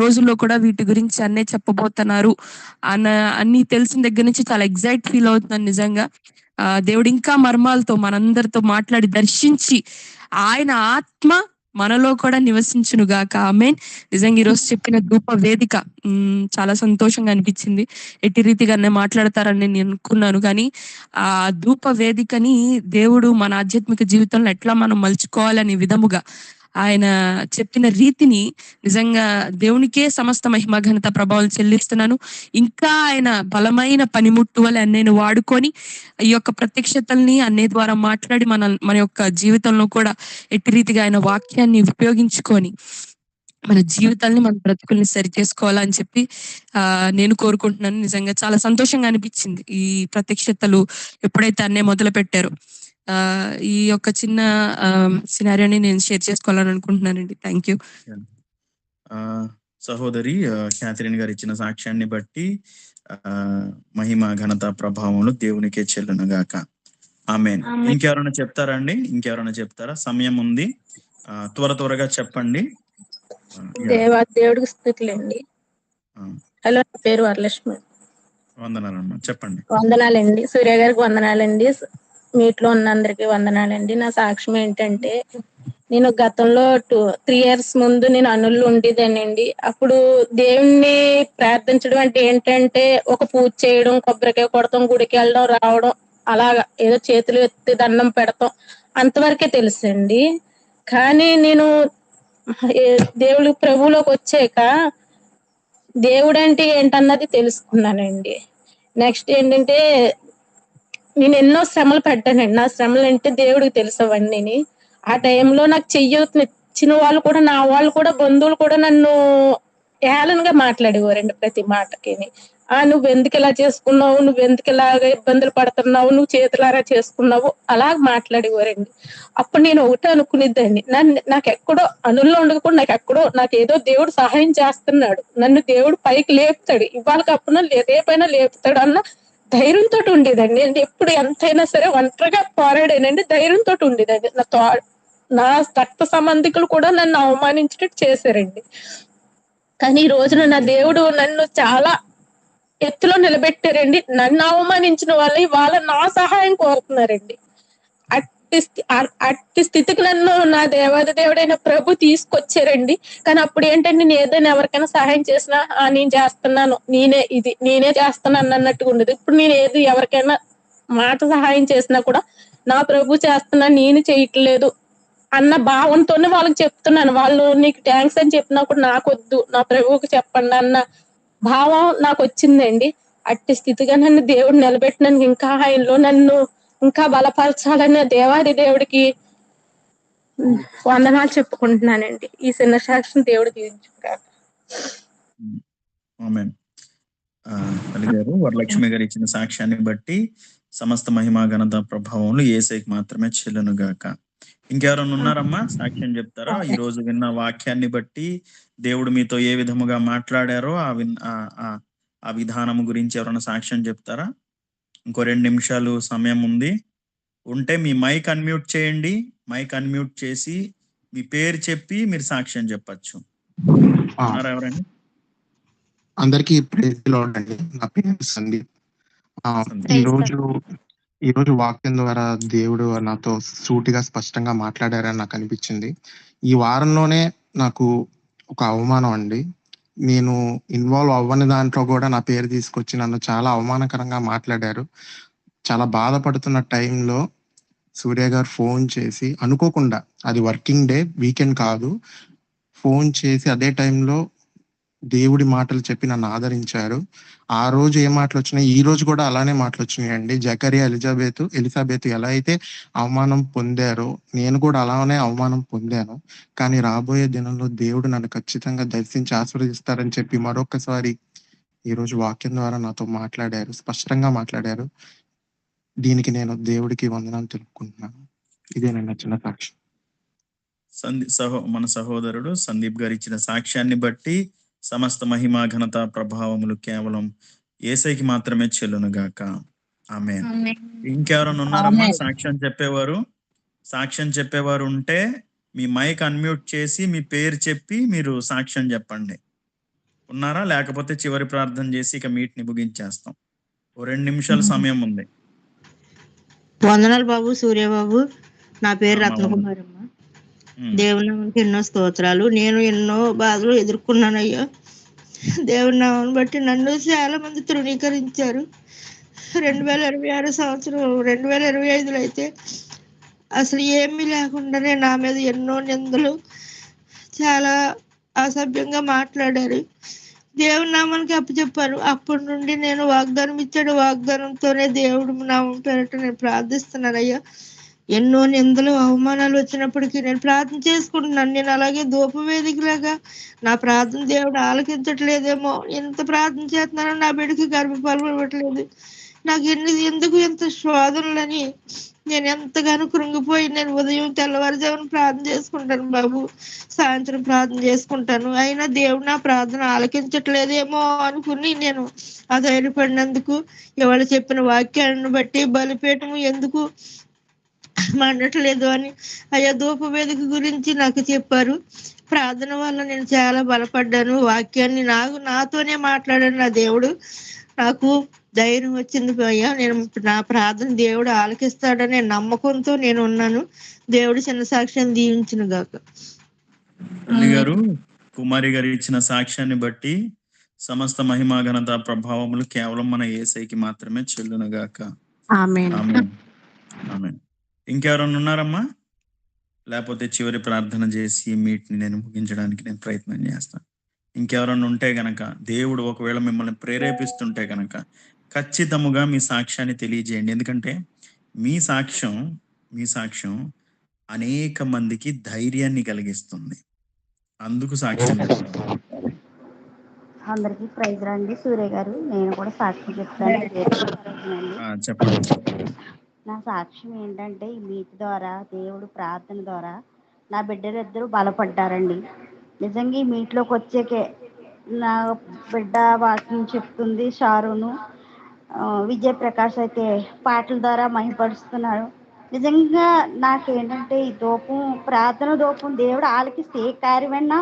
రోజుల్లో కూడా వీటి గురించి అన్నే చెప్పబోతున్నారు అన్ని తెలిసిన దగ్గర నుంచి చాలా ఎగ్జైట్ ఫీల్ అవుతున్నాను. నిజంగా దేవుడు ఇంకా మర్మాలతో మనందరితో మాట్లాడి దర్శించి ఆయన ఆత్మ మనలో కూడా నివసించును గాక. ఆమేన్. నిజంగా ఈరోజు చెప్పిన ధూప వేదిక చాలా సంతోషంగా అనిపించింది. ఎట్టి రీతిగా మాట్లాడతారని నేను అనుకున్నాను, కానీ ఆ ధూప వేదికని దేవుడు మన ఆధ్యాత్మిక జీవితంలో ఎట్లా మనం మలుచుకోవాలనే విధముగా ఆయన చెప్పిన రీతిని నిజంగా దేవునికే సమస్త మహిమ ఘనత ప్రభావం చెల్లిస్తున్నాను. ఇంకా ఆయన బలమైన పనిముట్టు వల్ల అన్నయ్యను వాడుకొని ఈ యొక్క ప్రత్యక్షతల్ని అన్నయ్య ద్వారా మాట్లాడి మన యొక్క జీవితంలో కూడా ఎట్టి రీతిగా ఆయన వాక్యాన్ని ఉపయోగించుకొని మన జీవితాన్ని, మన బ్రతుకుల్ని సరి చేసుకోవాలని చెప్పి నేను కోరుకుంటున్నాను. నిజంగా చాలా సంతోషంగా అనిపించింది ఈ ప్రత్యక్షతలు ఎప్పుడైతే అన్నయ్య మొదలు పెట్టారో. ఈ యొక్క చిన్న సినారియోని నేను షేర్ చేసుకోవాలని అనుకుంటున్నానండి. Thank you. సహోదరి క్యాథరిన్ గారు ఇచ్చిన సాక్ష్యాన్ని బట్టి మహిమ ఘనత ప్రభావములు దేవునికే చెల్లును గాక. ఆమేన్. ఇంకెవరైనా చెప్తారా అండి? ఇంకెవరైనా చెప్తారా? సమయం ఉంది, త్వరగా చెప్పండి. దేవుడికి స్థుతులండి. హలో, నా పేరు వరలక్ష్మి. వందనాలమ్మా, చెప్పండి. వందనాలండి. సూర్య గారికి వందనాలండి. మీట్లో ఉన్న అందరికి వందనాలండి. నా సాక్ష్యం ఏంటంటే, నేను గతంలో 3 years ముందు నేను అనుల్లో ఉండేదానండి. అప్పుడు దేవుణ్ణి ప్రార్థించడం అంటే ఏంటంటే, ఒక పూజ చేయడం, కొబ్బరికాయ కొడతాం, గుడికి వెళ్ళడం, రావడం, అలాగా ఏదో చేతులు ఎత్తి దండం పెడతాం, అంతవరకే తెలుసండి. కానీ నేను దేవుడు ప్రభువులోకి వచ్చాక దేవుడు అంటే ఏంటన్నది తెలుసుకున్నానండి. నెక్స్ట్ ఏంటంటే, నేను ఎన్నో శ్రమలు పడ్డానండి. నా శ్రమలు అంటే దేవుడికి తెలుసు అవన్నీ. ఆ టైంలో నాకు వచ్చిన వాళ్ళు కూడా నా వాళ్ళు కూడా బంధువులు కూడా నన్ను ఏళనగా మాట్లాడేవారండి ప్రతి మాటకిని. నువ్వెందుకు ఇలా చేసుకున్నావు, నువ్వెందుకు ఇలాగ ఇబ్బందులు పడుతున్నావు, నువ్వు చేతులారా చేసుకున్నావు అలాగ మాట్లాడేవారండి. అప్పుడు నేను ఒకటే అనుకునేదాన్ని, నాకెక్కడో అనుల్లో ఉండకుండా నాకేదో దేవుడు సహాయం చేస్తున్నాడు, నన్ను దేవుడు పైకి లేపుతాడు, ఇవాళ కాకపోయినా రేపైనా లేపుతాడు అన్న ధైర్యంతో ఉండేదండి. అంటే ఎప్పుడు ఎంతైనా సరే ఒంటరిగా పోరాడానండి, ధైర్యంతో ఉండేదండి. నా రక్త సంబంధికులు కూడా నన్ను అవమానించినట్టు చేశారండి. కానీ ఈ రోజున నా దేవుడు నన్ను చాలా ఎత్తులో నిలబెట్టారండి. నన్ను అవమానించిన వాళ్ళు నా సహాయం కోరుతున్నారండి. అట్టి స్థితికి నన్ను నా దేవాది దేవుడైన ప్రభు తీసుకొచ్చారండి. కానీ అప్పుడు ఏంటంటే నేను ఏదైనా ఎవరికైనా సహాయం చేసినా నేను చేస్తున్నాను, నేనే చేస్తున్నాను అన్నట్టుగా ఉండదు. ఇప్పుడు నేను ఏది ఎవరికైనా మాట సహాయం చేసినా కూడా నా ప్రభు చేస్తున్నా, నేను చేయట్లేదు అన్న భావంతోనే వాళ్ళకి చెప్తున్నాను. వాళ్ళు నీకు థ్యాంక్స్ అని చెప్పినా కూడా నాకొద్దు, నా ప్రభువుకి చెప్పండి అన్న భావం నాకు వచ్చిందండి. అట్టి స్థితిగా నన్ను దేవుడు నిలబెట్టినందుకు ఇంకా ఆయనలో నన్ను ఇంకా బలపరచాలని దేవాది దేవుడికి వందనాలు చెప్పుకుంటున్నానండి. ఈ చిన్న సాక్షిని దేవుడు దీవించుగాక. ఆమేన్. తల్లి గారు వరలక్ష్మి గారు ఇచ్చిన సాక్ష్యాన్ని బట్టి సమస్త మహిమా ఘనత ప్రభావములు యేసయ్యకి మాత్రమే చెల్లును గాక. ఇంకెవరైనా ఉన్నారమ్మా సాక్ష్యం చెప్తారా? ఈ రోజు విన్న వాక్యాన్ని బట్టి దేవుడు మీతో ఏ విధముగా మాట్లాడారో ఆ విధానం గురించి ఎవరైనా సాక్ష్యం చెప్తారా? ఇంకో 2 నిమిషాలు సమయం ఉంది. ఉంటే మీ మైక్ అన్మ్యూట్ చేయండి. మైక్ అన్మ్యూట్ చేసి మీ పేరు చెప్పి మీరు సాక్ష్యం చెప్పచ్చు. ఉన్నారా ఎవరైనా? అందరికీ ప్రైజ్ ది లార్డ్ అండి. నా పేరు సందీప్. ఈరోజు వాక్యం ద్వారా దేవుడు నాతో సూటిగా స్పష్టంగా మాట్లాడారని నాకు అనిపించింది. ఈ వారంలోనే నాకు ఒక అవమానం అండి. నేను ఇన్వాల్వ్ అవ్వని దాంట్లో కూడా నా పేరు తీసుకొచ్చి నన్ను చాలా అవమానకరంగా మాట్లాడారు. చాలా బాధపడుతున్న టైంలో సూర్య గారు ఫోన్ చేసి అనుకోకుండా, అది వర్కింగ్ డే, వీకెండ్ కాదు, ఫోన్ చేసి అదే టైంలో దేవుడి మాటలు చెప్పి నన్ను ఆదరించారు. ఆ రోజు ఏ మాటలు వచ్చినాయి, ఈ రోజు కూడా అలానే మాటలు వచ్చినాయండి. జకరియా ఎలిజబెత్ ఎలా అయితే అవమానం పొందారో నేను కూడా అలానే అవమానం పొందాను. కానీ రాబోయే దినంలో దేవుడు నన్ను ఖచ్చితంగా దర్శించి ఆశీర్వదిస్తారని చెప్పి మరొకసారి ఈరోజు వాక్యం ద్వారా నాతో మాట్లాడారు, స్పష్టంగా మాట్లాడారు. దీనికి నేను దేవుడికి వందనాలు తెలుపుకుంటున్నాను. ఇదే నేను చిన్న సాక్షి. మన సహోదరుడు సందీప్ గారు ఇచ్చిన సాక్ష్యాన్ని బట్టి సమస్త మహిమా ఘనత ప్రభావములు కేవలం యేసయ్యకి మాత్రమే చెల్లును గాక. ఆమేన్. ఇంకెవరైనా ఉన్నారమ్మా సాక్ష్యం చెప్పేవారు ఉంటే మీ మైక్ అన్మ్యూట్ చేసి మీ పేరు చెప్పి మీరు సాక్ష్యం చెప్పండి. ఉన్నారా? లేకపోతే చివరి ప్రార్థన చేసి ఇక మీట్ని ముగించేస్తాం. 2 నిమిషాల సమయం ఉంది. వందనాలు బాబు, సూర్యబాబు. నా పేరు రత్నకుమారమ్మ. దేవుని నామానికి ఎన్నో స్తోత్రాలు. నేను ఎన్నో బాధలు ఎదుర్కొన్నానయ్యా. దేవుని నామాన్ని బట్టి నన్ను చాలా మంది తృణీకరించారు. 2026 సంవత్సరం 2025లో అయితే అసలు ఏమీ లేకుండానే నా మీద ఎన్నో నిందలు, చాలా అసభ్యంగా మాట్లాడారు. దేవుని నామానికి అప్పచెప్పాను. అప్పటి నుండి నేను వాగ్దానం ఇచ్చాడు, వాగ్దానంతోనే దేవుడు నామం పేరట నేను ప్రార్థిస్తున్నానయ్యా. ఎన్నో నిందలు, అవమానాలు వచ్చినప్పటికీ నేను ప్రార్థన చేసుకుంటున్నాను. నేను అలాగే ధూపవేదికలాగా నా ప్రార్థన దేవుడు ఆలకించట్లేదేమో, ఎంత ప్రార్థన చేస్తున్నానో నా బిడ్డకి గర్భఫలం ఇవ్వట్లేదు, నాకు ఎందుకు ఎంత శోధనలని నేను ఎంతగానో కృంగిపోయి నేను ఉదయం తెల్లవారుజామున ప్రార్థన చేసుకుంటాను బాబు, సాయంత్రం ప్రార్థన చేసుకుంటాను. అయినా దేవుడు నా ప్రార్థన ఆలకించట్లేదేమో అనుకుని నేను అధైర్యపడినందుకు ఇవాళ చెప్పిన వాక్యాలను బట్టి బలిపీఠం ఎందుకు మండట్లేదు అని అయ్యా ధూపవేదిక గురించి నాకు చెప్పారు. ప్రార్థన వల్ల నేను చాలా బలపడ్డాను. వాక్యాన్ని నాతోనే మాట్లాడాను నా దేవుడు. నాకు ధైర్యం వచ్చింది అయ్యా. నేను నా ప్రార్థన దేవుడు ఆలకిస్తాడనే నమ్మకంతో నేను ఉన్నాను. దేవుడు చిన్న సాక్ష్యం దీవించును గాక. తల్లి గారు, కుమారి గారు ఇచ్చిన సాక్ష్యాన్ని బట్టి సమస్త మహిమా ఘనత ప్రభావములు కేవలం మన యేసయ్యకి మాత్రమే చెల్లును గాక. ఆమేన్. ఆమేన్. ఇంకెవరైనా ఉన్నారమ్మా? లేకపోతే చివరి ప్రార్థన చేసి మీట్ని నేను ముగించడానికి నేను ప్రయత్నం చేస్తాను. ఇంకెవరైనా ఉంటే గనక, దేవుడు ఒకవేళ మిమ్మల్ని ప్రేరేపిస్తుంటే గనక ఖచ్చితముగా మీ సాక్ష్యాన్ని తెలియజేయండి. ఎందుకంటే మీ సాక్ష్యం అనేక మందికి ధైర్యాన్ని కలిగిస్తుంది. అందుకు సాక్ష్యం చెప్తున్నాను. అందరికీ ప్రైజ్ రండి సూర్య గారు. నేను కూడా సాక్ష్యం చెప్తాను. చెప్పండి. నా సాక్ష్యం ఏంటంటే ఈ మీట్ ద్వారా దేవుడు ప్రార్థన ద్వారా నా బిడ్డలిద్దరూ బలపడ్డారండి. నిజంగా ఈ మీట్లోకి వచ్చాకే నా బిడ్డ వాక్యం చెప్తుంది, షారును విజయ్ ప్రకాష్ అయితే పాటల ద్వారా మహిమపరుస్తున్నారు. నిజంగా నాకేంటంటే ఈ దూపం ప్రార్థన దూపం దేవుడు ఆలకిస్తే ఏ కార్యమైనా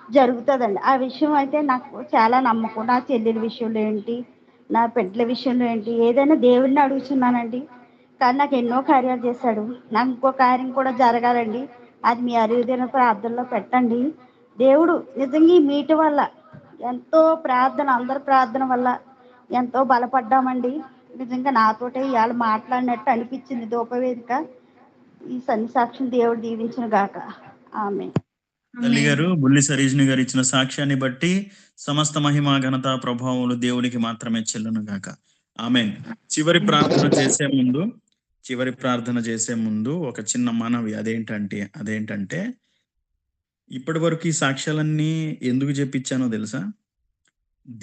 జరుగుతుందండి. ఆ విషయం అయితే నాకు చాలా నమ్మకం. నా చెల్లెల విషయంలో ఏంటి, నా బిడ్డల విషయంలో ఏంటి, ఏదైనా దేవుడిని అడుగుతున్నానండి. కానీ నాకు ఎన్నో కార్యాలు చేశాడు. నాకు ఇంకో కార్యం కూడా జరగాలండి. అది మీ అరుదైన ప్రార్థనలో పెట్టండి. దేవుడు నిజంగా ఈ మీట్ వల్ల ఎంతో ప్రార్థన, అందరి ప్రార్థన వల్ల ఎంతో బలపడ్డామండి. నిజంగా నాతోటే ఇవాళ మాట్లాడినట్టు అనిపించింది ధూపవేదిక. ఈ సన్ని సాక్ష్యం దేవుడు దీవించిన గాక. ఆమె తల్లి గారు బుల్లి సరీజ్ని గారు ఇచ్చిన సాక్ష్యాన్ని బట్టి సమస్త మహిమ ఘనత ప్రభావములు దేవునికి మాత్రమే చెల్లును గాక. ఆమేన్. చివరి ప్రార్థన చేసే ముందు ఒక చిన్న మనవి. అదేంటంటే ఇప్పటి వరకు ఈ సాక్ష్యాలన్నీ ఎందుకు చెప్పించానో తెలుసా?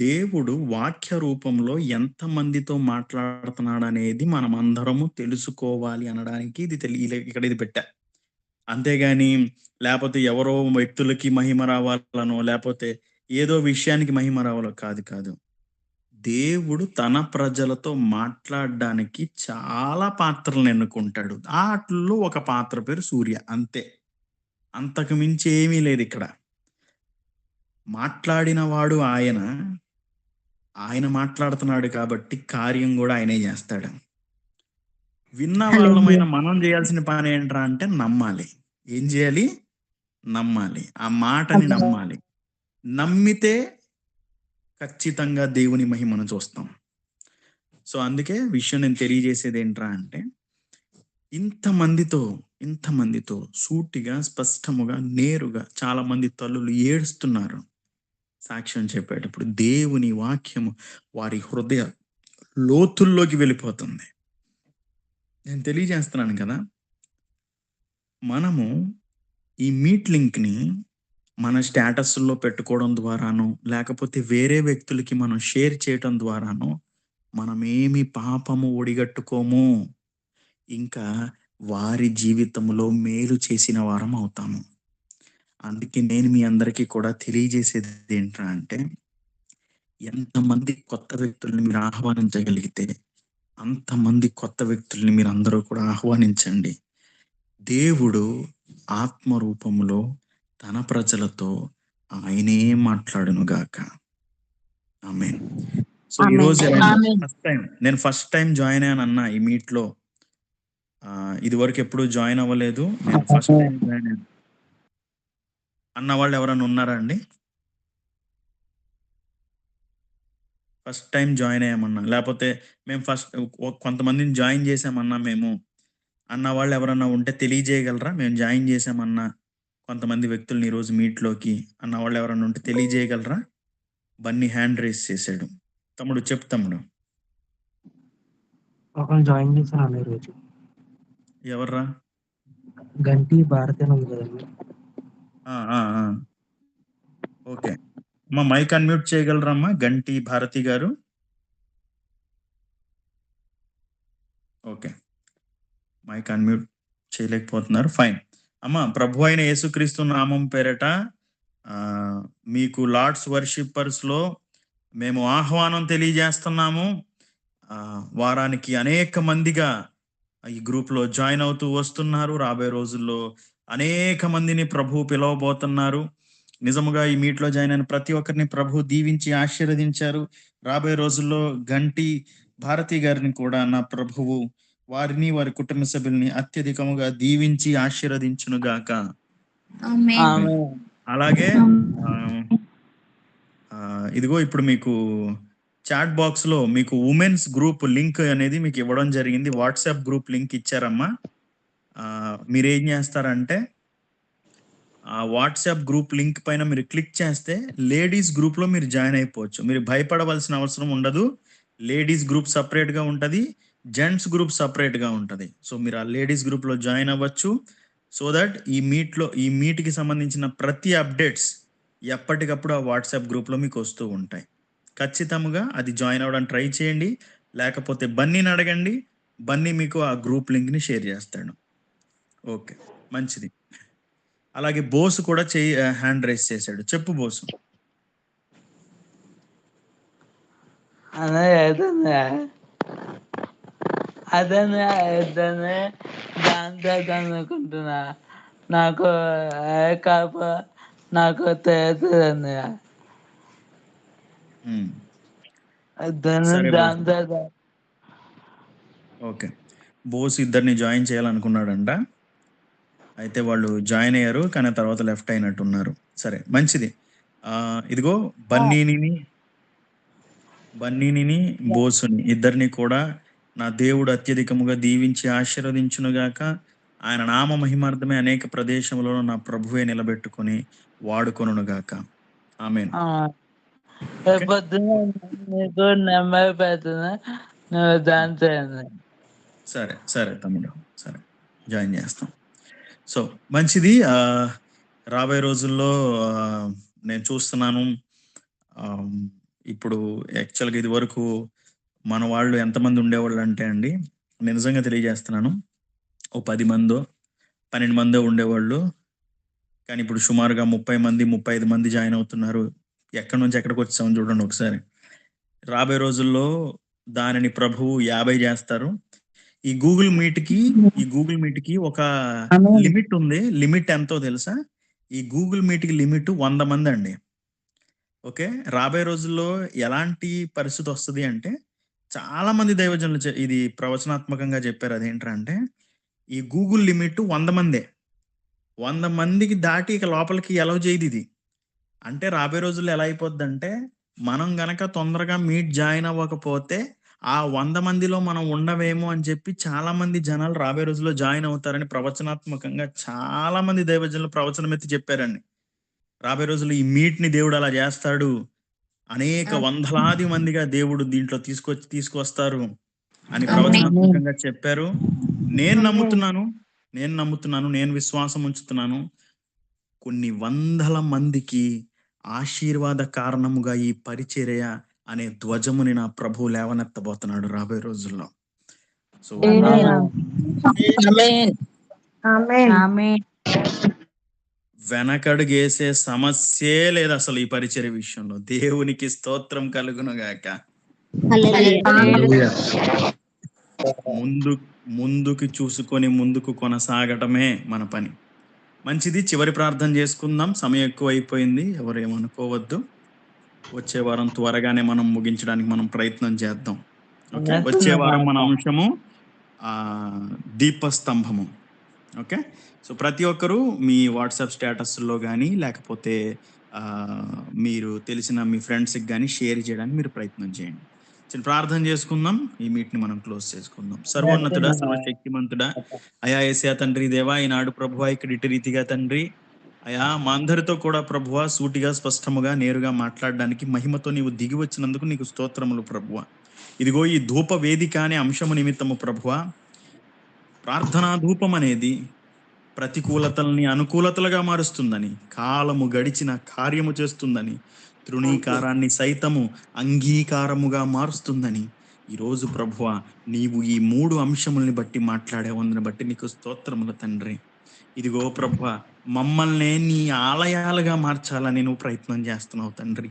దేవుడు వాక్య రూపంలో ఎంత మందితో మాట్లాడుతున్నాడు అనేది మనం అందరము తెలుసుకోవాలి అనడానికి ఇక్కడ ఇది పెట్టా. అంతేగాని లేకపోతే ఎవరో వ్యక్తులకి మహిమ రావాలనో లేకపోతే ఏదో విషయానికి మహిమ రావాలో కాదు. దేవుడు తన ప్రజలతో మాట్లాడడానికి చాలా పాత్రలను ఎన్నుకుంటాడు. వాటిల్లో ఒక పాత్ర పేరు సూర్య. అంతే, అంతకు మించి ఏమీ లేదు ఇక్కడ. మాట్లాడిన వాడు ఆయన మాట్లాడుతున్నాడు కాబట్టి కార్యం కూడా ఆయనే చేస్తాడు. విన్న వాళ్ళమైన మనం చేయాల్సిన పని ఏంట్రా అంటే నమ్మాలి. ఏం చేయాలి? నమ్మాలి. ఆ మాటని నమ్మాలి. నమ్మితే ఖచ్చితంగా దేవుని మహిమను చూస్తాం. సో అందుకే విషయం నేను తెలియజేసేది ఏంట్రా అంటే ఇంతమందితో సూటిగా, స్పష్టముగా, నేరుగా చాలా మంది తల్లులు ఏడుస్తున్నారు సాక్ష్యం చెప్పేటప్పుడు. దేవుని వాక్యము వారి హృదయ లోతుల్లోకి వెళ్ళిపోతుంది. నేను తెలియజేస్తున్నాను కదా, మనము ఈ మీట్ లింక్ని మన స్టేటస్లో పెట్టుకోవడం ద్వారానో లేకపోతే వేరే వ్యక్తులకి మనం షేర్ చేయటం ద్వారానో మనమేమి పాపము ఒడిగట్టుకోము, ఇంకా వారి జీవితంలో మేలు చేసిన వారం అవుతాము. అందుకే నేను మీ అందరికీ కూడా తెలియజేసేది ఏంట్రా అంటే ఎంతమంది కొత్త వ్యక్తుల్ని మీరు ఆహ్వానించగలిగితే అంతమంది కొత్త వ్యక్తుల్ని మీరు అందరూ కూడా ఆహ్వానించండి. దేవుడు ఆత్మ రూపంలో తన ప్రజలతో ఆయనే మాట్లాడును గాక. ఆమేన్. సో ఈరోజు నేను ఫస్ట్ టైం జాయిన్ అయ్యాను అన్న ఈ మీట్ లో. ఇది వరకు ఎప్పుడు జాయిన్ అవ్వలేదు. నేను ఫస్ట్ టైం జాయిన్ అయ్యాను అన్న వాళ్ళు ఎవరైనా ఉన్నారా అండి? ఫస్ట్ టైం జాయిన్ అయ్యామన్నా, లేకపోతే మేము కొంతమందిని జాయిన్ చేసామన్నా మేము అన్న వాళ్ళు ఎవరన్నా ఉంటే తెలియజేయగలరా? మేము జాయిన్ చేసామన్నా కొంతమంది వ్యక్తుల్ని ఈరోజు మీట్లోకి అన్న వాళ్ళు ఎవరన్నా ఉంటే తెలియజేయగలరా? బన్నీ హ్యాండ్ రేస్ చేశాడు. తమ్ముడు చెప్పు తమ్ముడు. ఒకళ్ళు జాయిన్ చేశాను ఈరోజు. ఎవర్రా? గంటి భారతి అని ఉంది కదండి. ఓకే, మా మైక్ అన్మ్యూట్ చేయగలరమ్మా గంటి భారతి గారు? ఓకే, మైక్ అన్మ్యూట్ చేయలేకపోతున్నారు. ఫైన్ అమ్మా. ప్రభు అయిన యేసుక్రీస్తు నామం పేరట మీకు లార్డ్స్ వర్షిప్పర్స్ లో మేము ఆహ్వానం తెలియజేస్తున్నాము. వారానికి అనేక మందిగా ఈ గ్రూప్ లో జాయిన్ అవుతూ వస్తున్నారు. రాబోయే రోజుల్లో అనేక మందిని ప్రభు పిలవబోతున్నారు. నిజముగా ఈ మీట్లో జాయిన్ అయిన ప్రతి ఒక్కరిని ప్రభు దీవించి ఆశీర్వదించారు. రాబోయే రోజుల్లో గంటి భారతి గారిని కూడా నా ప్రభువు వారిని వారి కుటుంబ సభ్యుల్ని అత్యధికముగా దీవించి ఆశీర్వదించును గాక. అలాగే ఇదిగో ఇప్పుడు మీకు చాట్ బాక్స్ లో మీకు ఉమెన్స్ గ్రూప్ లింక్ అనేది మీకు ఇవ్వడం జరిగింది. వాట్సాప్ గ్రూప్ లింక్ ఇచ్చారమ్మా. మీరేం చేస్తారంటే ఆ వాట్సాప్ గ్రూప్ లింక్ పైన మీరు క్లిక్ చేస్తే లేడీస్ గ్రూప్ లో మీరు జాయిన్ అయిపోవచ్చు. మీరు భయపడవలసిన అవసరం ఉండదు. లేడీస్ గ్రూప్ సపరేట్ గా ఉంటది, జెంట్స్ గ్రూప్ సపరేట్ గా ఉంటది. సో మీరు ఆ లేడీస్ గ్రూప్ లో జాయిన్ అవ్వచ్చు. సో దట్ ఈ మీట్కి సంబంధించిన ప్రతి అప్డేట్స్ ఎప్పటికప్పుడు ఆ వాట్సాప్ గ్రూప్లో మీకు వస్తూ ఉంటాయి. ఖచ్చితంగా అది జాయిన్ అవ్వడానికి ట్రై చేయండి. లేకపోతే బన్నీని అడగండి, బన్నీ మీకు ఆ గ్రూప్ లింక్ని షేర్ చేస్తాడు. ఓకే, మంచిది. అలాగే బోసు కూడా హ్యాండ్ రైస్ చేశాడు. చెప్పు బోసు. అదనే దాంతో అనుకుంటున్నా. నాకు నాకు తెలుస్తుంది సరే దాంతో. ఓకే, బోస్ ఇద్దరిని జాయిన్ చేయాలనుకున్నాడంట. అయితే వాళ్ళు జాయిన్ అయ్యారు, కానీ తర్వాత లెఫ్ట్ అయినట్టున్నారు. సరే, మంచిది. ఇదిగో బన్నీని బోసుని ఇద్దరిని కూడా నా దేవుడు అత్యధికముగా దీవించి ఆశీర్వదించునుగాక. ఆయన నామ మహిమార్థమే అనేక ప్రదేశంలో నా ప్రభువే నిలబెట్టుకొని వాడుకొనుగాక. ఆమేన్. నెంబర్ పెడుతున్నా, నువ్వు దాంతో. సరే సరే తమ్ముడు, సరే జాయిన్ చేస్తాం. సో మంచిది. రాబోయే రోజుల్లో నేను చూస్తున్నాను, ఇప్పుడు యాక్చువల్గా ఇది వరకు మన వాళ్ళు ఎంతమంది ఉండేవాళ్ళు అంటే అండి, నేను నిజంగా తెలియజేస్తున్నాను, ఓ 10 మందో 12 మందో ఉండేవాళ్ళు. కానీ ఇప్పుడు సుమారుగా 30 మంది 35 మంది జాయిన్ అవుతున్నారు. ఎక్కడి నుంచి ఎక్కడికి వచ్చామని చూడండి ఒకసారి. రాబోయే రోజుల్లో దానిని ప్రభువు 50 చేస్తారు. ఈ గూగుల్ మీట్కి ఒక లిమిట్ ఉంది. లిమిట్ ఎంతో తెలుసా? ఈ గూగుల్ మీట్కి లిమిట్ 100 మంది అండి. ఓకే, రాబోయే రోజుల్లో ఎలాంటి పరిస్థితి వస్తుంది అంటే, చాలా మంది దైవజనులు ఇది ప్రవచనాత్మకంగా చెప్పారు. అదేంటంటే, ఈ గూగుల్ లిమిట్ 100 మందే. 100 మందికి దాటి ఇక లోపలికి ఎలవ్ చేయదు ఇది. అంటే రాబోయే రోజుల్లో ఎలా అయిపోద్దంటే, మనం గనక తొందరగా మీట్ జాయిన్ అవ్వకపోతే ఆ 100 మందిలో మనం ఉండవేమో అని చెప్పి చాలా మంది జనాలు రాబోయే రోజుల్లో జాయిన్ అవుతారని ప్రవచనాత్మకంగా చాలా మంది దైవజనులు ప్రవచనం ఎత్తి చెప్పారండి. రాబోయే రోజుల్లో ఈ మీట్ని దేవుడు అలా చేస్తాడు, అనేక వందలాది మందిగా దేవుడు దీంట్లో తీసుకొస్తారు అని ప్రవచనాత్మకంగా చెప్పారు. నేను నమ్ముతున్నాను, నేను విశ్వాసం ఉంచుతున్నాను. కొన్ని వందల మందికి ఆశీర్వాద కారణముగా ఈ పరిచర్య అనే ధ్వజముని నా ప్రభువు లేవనెత్తబోతున్నాడు రాబోయే రోజుల్లో. సో వెనకడుగేసే సమస్యే లేదు అసలు ఈ పరిచర్య విషయంలో. దేవునికి స్తోత్రం కలుగును గాక. ముందుకు చూసుకొని ముందుకు కొనసాగటమే మన పని. మంచిది, చివరి ప్రార్థన చేసుకుందాం. సమయం ఎక్కువ అయిపోయింది, ఎవరు ఏమనుకోవద్దు. వచ్చే వారం త్వరగానే మనం ముగించడానికి మనం ప్రయత్నం చేద్దాం. ఓకే, వచ్చే వారం మన అంశము దీపస్తంభము. ఓకే, సో ప్రతి ఒక్కరూ మీ వాట్సాప్ స్టేటస్లో కానీ లేకపోతే మీరు తెలిసిన మీ ఫ్రెండ్స్కి కానీ షేర్ చేయడానికి మీరు ప్రయత్నం చేయండి. చిన్న ప్రార్థన చేసుకుందాం, ఈ మీట్ని మనం క్లోజ్ చేసుకుందాం. సర్వోన్నతుడా, సర్వశక్తిమంతుడా, అయా యేసయ్య తండ్రి దేవా, ఈనాడు ప్రభువా ఇక్కడ ఇటు రీతిగా తండ్రి అయా మా అందరితో కూడా ప్రభువా సూటిగా స్పష్టముగా నేరుగా మాట్లాడడానికి మహిమతో నీవు దిగి వచ్చినందుకు నీకు స్తోత్రములు ప్రభువా. ఇదిగో ఈ ధూప వేదిక అనే అంశము నిమిత్తము ప్రభువా, ప్రార్థనా ధూపం అనేది ప్రతికూలతల్ని అనుకూలతలుగా మారుస్తుందని, కాలము గడిచిన కార్యము చేస్తుందని, తృణీకారాన్ని సైతము అంగీకారముగా మారుస్తుందని ఈరోజు ప్రభువా నీవు ఈ 3 అంశముల్ని బట్టి మాట్లాడేవందుని బట్టి నీకు స్తోత్రములు తండ్రి. ఇదిగో ప్రభువా, మమ్మల్ని నీ ఆలయాలుగా మార్చాలని నువ్వు ప్రయత్నం చేస్తున్నావు తండ్రి.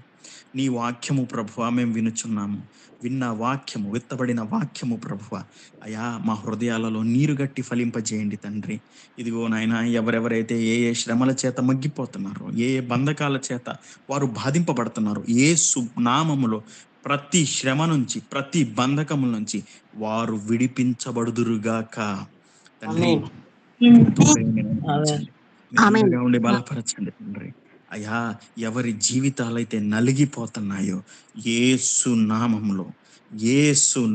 నీ వాక్యము ప్రభువా మేము వినుచున్నాము. విన్న వాక్యము, విత్తబడిన వాక్యము ప్రభువా అయా మా హృదయాలలో నీరు గట్టి ఫలింపజేయండి తండ్రి. ఇదిగో నాయన, ఎవరెవరైతే ఏ శ్రమల చేత మగ్గిపోతున్నారో, ఏ బంధకాల చేత వారు బాధింపబడుతున్నారో, యేసు నామములో ప్రతి శ్రమ నుంచి, ప్రతి బంధకముల నుంచి వారు విడిపించబడుదురుగాక తండ్రి. ఉండి బలపరచండి తండ్రి. అయ్యా, ఎవరి జీవితాలైతే నలిగిపోతున్నాయో యేసు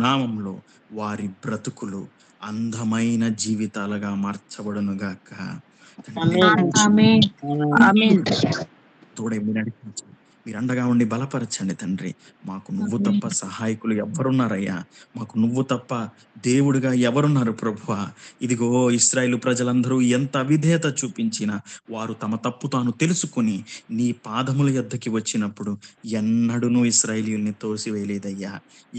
నామములో వారి బ్రతుకులు అందమైన జీవితాలుగా మార్చబడునుగాక. తోడే నడిపించండి. మీరు అండగా ఉండి బలపరచండి తండ్రి. మాకు నువ్వు తప్ప సహాయకులు ఎవరున్నారయ్యా? మాకు నువ్వు తప్ప దేవుడుగా ఎవరున్నారు ప్రభువా? ఇదిగో ఇశ్రాయేలు ప్రజలందరూ ఎంత అవిధేయత చూపించినా వారు తమ తప్పు తాను తెలుసుకొని నీ పాదముల యొద్దకి వచ్చినప్పుడు ఎన్నడూనూ ఇశ్రాయేలీయుల్ని తోసివేయలేదయ్యా.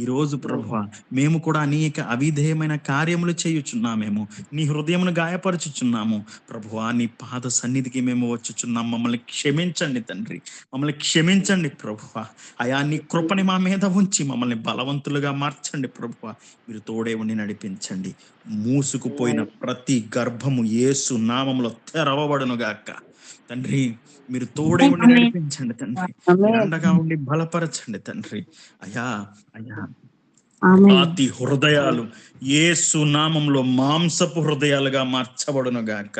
ఈరోజు ప్రభువా మేము కూడా అనేక అవిధేయమైన కార్యములు చేయుచున్నామేమో, నీ హృదయమును గాయపరచుచున్నాము ప్రభువా. నీ పాద సన్నిధికి మేము వచ్చుచున్నాం. మమ్మల్ని క్షమించండి తండ్రి, మమ్మల్ని క్షమించండి ప్రభువా. అయా నీ కృపని మా మీద ఉంచి మమ్మల్ని బలవంతులుగా మార్చండి ప్రభువా. మీరు తోడే ఉండి నడిపించండి. మూసుకుపోయిన ప్రతి గర్భము యేసు నామములో తెరవబడును గాక తండ్రి. మీరు తోడే ఉండి నడిపించండి తండ్రి. మీరు అండగా ఉండి బలపరచండి తండ్రి. అయా అయా రాతి హృదయాలు యేసు నామంలో మాంసపు హృదయాలుగా మార్చబడును గాక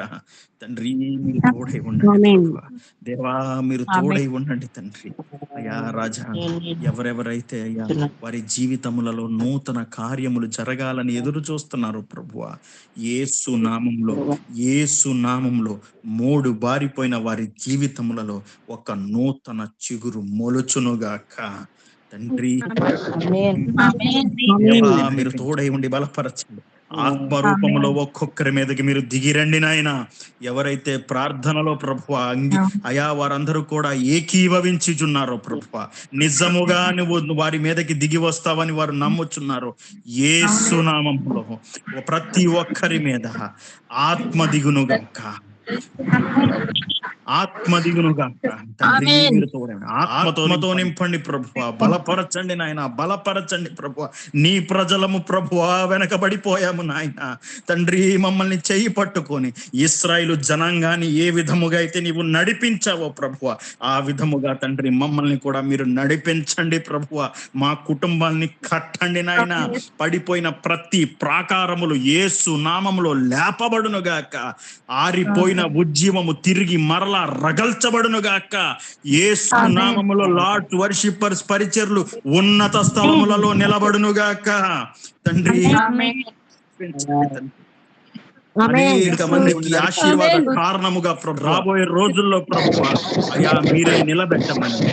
తండ్రి. మీరు తోడై ఉండండి ప్రభువా. దేవా మీరు తోడై ఉండండి తండ్రి. అయా రాజా, ఎవరెవరైతే అయ్యా వారి జీవితములలో నూతన కార్యములు జరగాలని ఎదురు చూస్తున్నారు ప్రభువా, యేసు నామంలో యేసు నామంలో మోడు బారిపోయిన వారి జీవితములలో ఒక నూతన చిగురు మొలుచునుగాక తండ్రి. మీరు తోడై ఉండి బలపరచండి. ఆత్మరూపంలో ఒక్కొక్కరి మీదకి మీరు దిగిరండి నాయన. ఎవరైతే ప్రార్థనలో ప్రభువా అయా వారందరూ కూడా ఏకీభవించుచున్నారో ప్రభువా, నిజముగా నువ్వు వారి మీదకి దిగి వస్తావని వారు నమ్ముచున్నారు. యేసు నామములో ప్రతి ఒక్కరి మీద ఆత్మ దిగునుగాక, ఆత్మ దిగునుగాక తండ్రి. మీరు తోడండి, ఆత్మతో నింపండి ప్రభువా. బలపరచండి నాయన, బలపరచండి ప్రభువా. నీ ప్రజలము ప్రభువా వెనకబడిపోయాము నాయన తండ్రి. మమ్మల్ని చెయ్యి పట్టుకొని ఇశ్రాయేలు జనాంగాన్ని ఏ విధముగా అయితే నీవు నడిపించావో ప్రభువా, ఆ విధముగా తండ్రి మమ్మల్ని కూడా మీరు నడిపించండి ప్రభువా. మా కుటుంబాన్ని కట్టండి నాయన. పడిపోయిన ప్రతి ప్రాకారములు యేసు నామములో లేపబడునుగాక. ఆరిపోయిన ఉజ్జీవము తిరిగి మరలా రగల్చబడునుగాక. యేసు నామములో లార్డ్ వర్షిప్పర్స్ పరిచర్లు ఉన్నత స్థలములలో నిలబడునుగాక తండ్రి. అనేక మందికి ఆశీర్వాద కారణముగా రాబోయే రోజుల్లో ప్రభువా అయా మీరే నిలబెట్టమని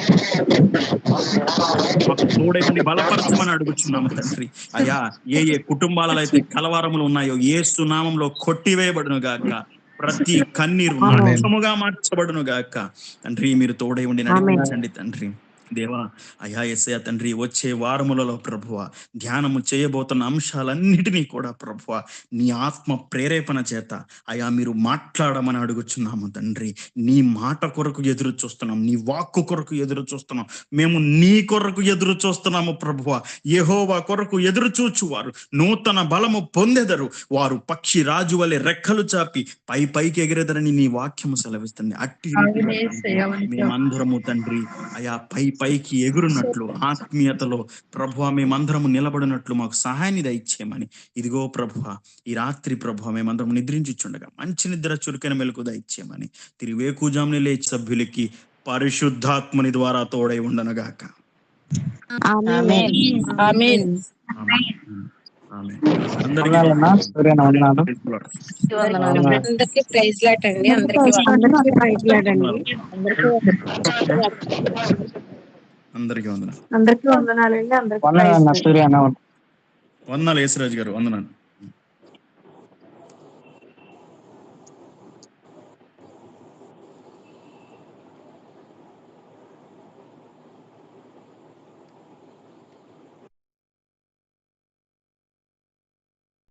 మాకు తోడైండి బలపరచమని అడుగుచున్నాము తండ్రి. అయా ఏ కుటుంబాలలో అయితే కలవరములు ఉన్నాయో యేసు నామములో కొట్టివేయబడును గాక. ప్రతి కన్నీరు నాశముగా మార్చబడును గాక తండ్రి. మీరు తోడై ఉండి నడిపించండి తండ్రి. దేవా అయా యేసయ్య తండ్రి, వచ్చే వారములలో ప్రభువా ధ్యానము చేయబోతున్న అంశాలన్నిటినీ కూడా ప్రభువా నీ ఆత్మ ప్రేరేపణ చేత అయా మీరు మాట్లాడమని అడుగుచున్నాము తండ్రి. నీ మాట కొరకు ఎదురు చూస్తున్నాం, నీ వాక్కు కొరకు ఎదురు చూస్తున్నాం. మేము నీ కొరకు ఎదురు చూస్తున్నాము ప్రభువా. యెహోవా కొరకు ఎదురు చూచువారు నూతన బలము పొందెదరు, వారు పక్షి రాజు వలె రెక్కలు చాపి పైకి ఎగిరెదరని నీ వాక్యము సెలవిస్తుంది. అట్టి మేమందరము తండ్రి అయా పైకి ఎగురున్నట్లు ఆత్మీయతలో ప్రభువా మేమందరము నిలబడినట్లు మాకు సహాయాన్ని దయచేయమని ఇదిగో ప్రభువా ఈ రాత్రి ప్రభువా మేమందరం నిద్రించుచుండగా మంచి నిద్ర చురుకైన మెలకు దయచేయమని తిరిగి వేకుజామున లేచి సభ్యులకి పరిశుద్ధాత్మని ద్వారా తోడై ఉండనుగాక. అందరికీ వందనాలు. అందరికీ వందనాలండి. వందనాలు యేసురాజు గారు, వందనాలు.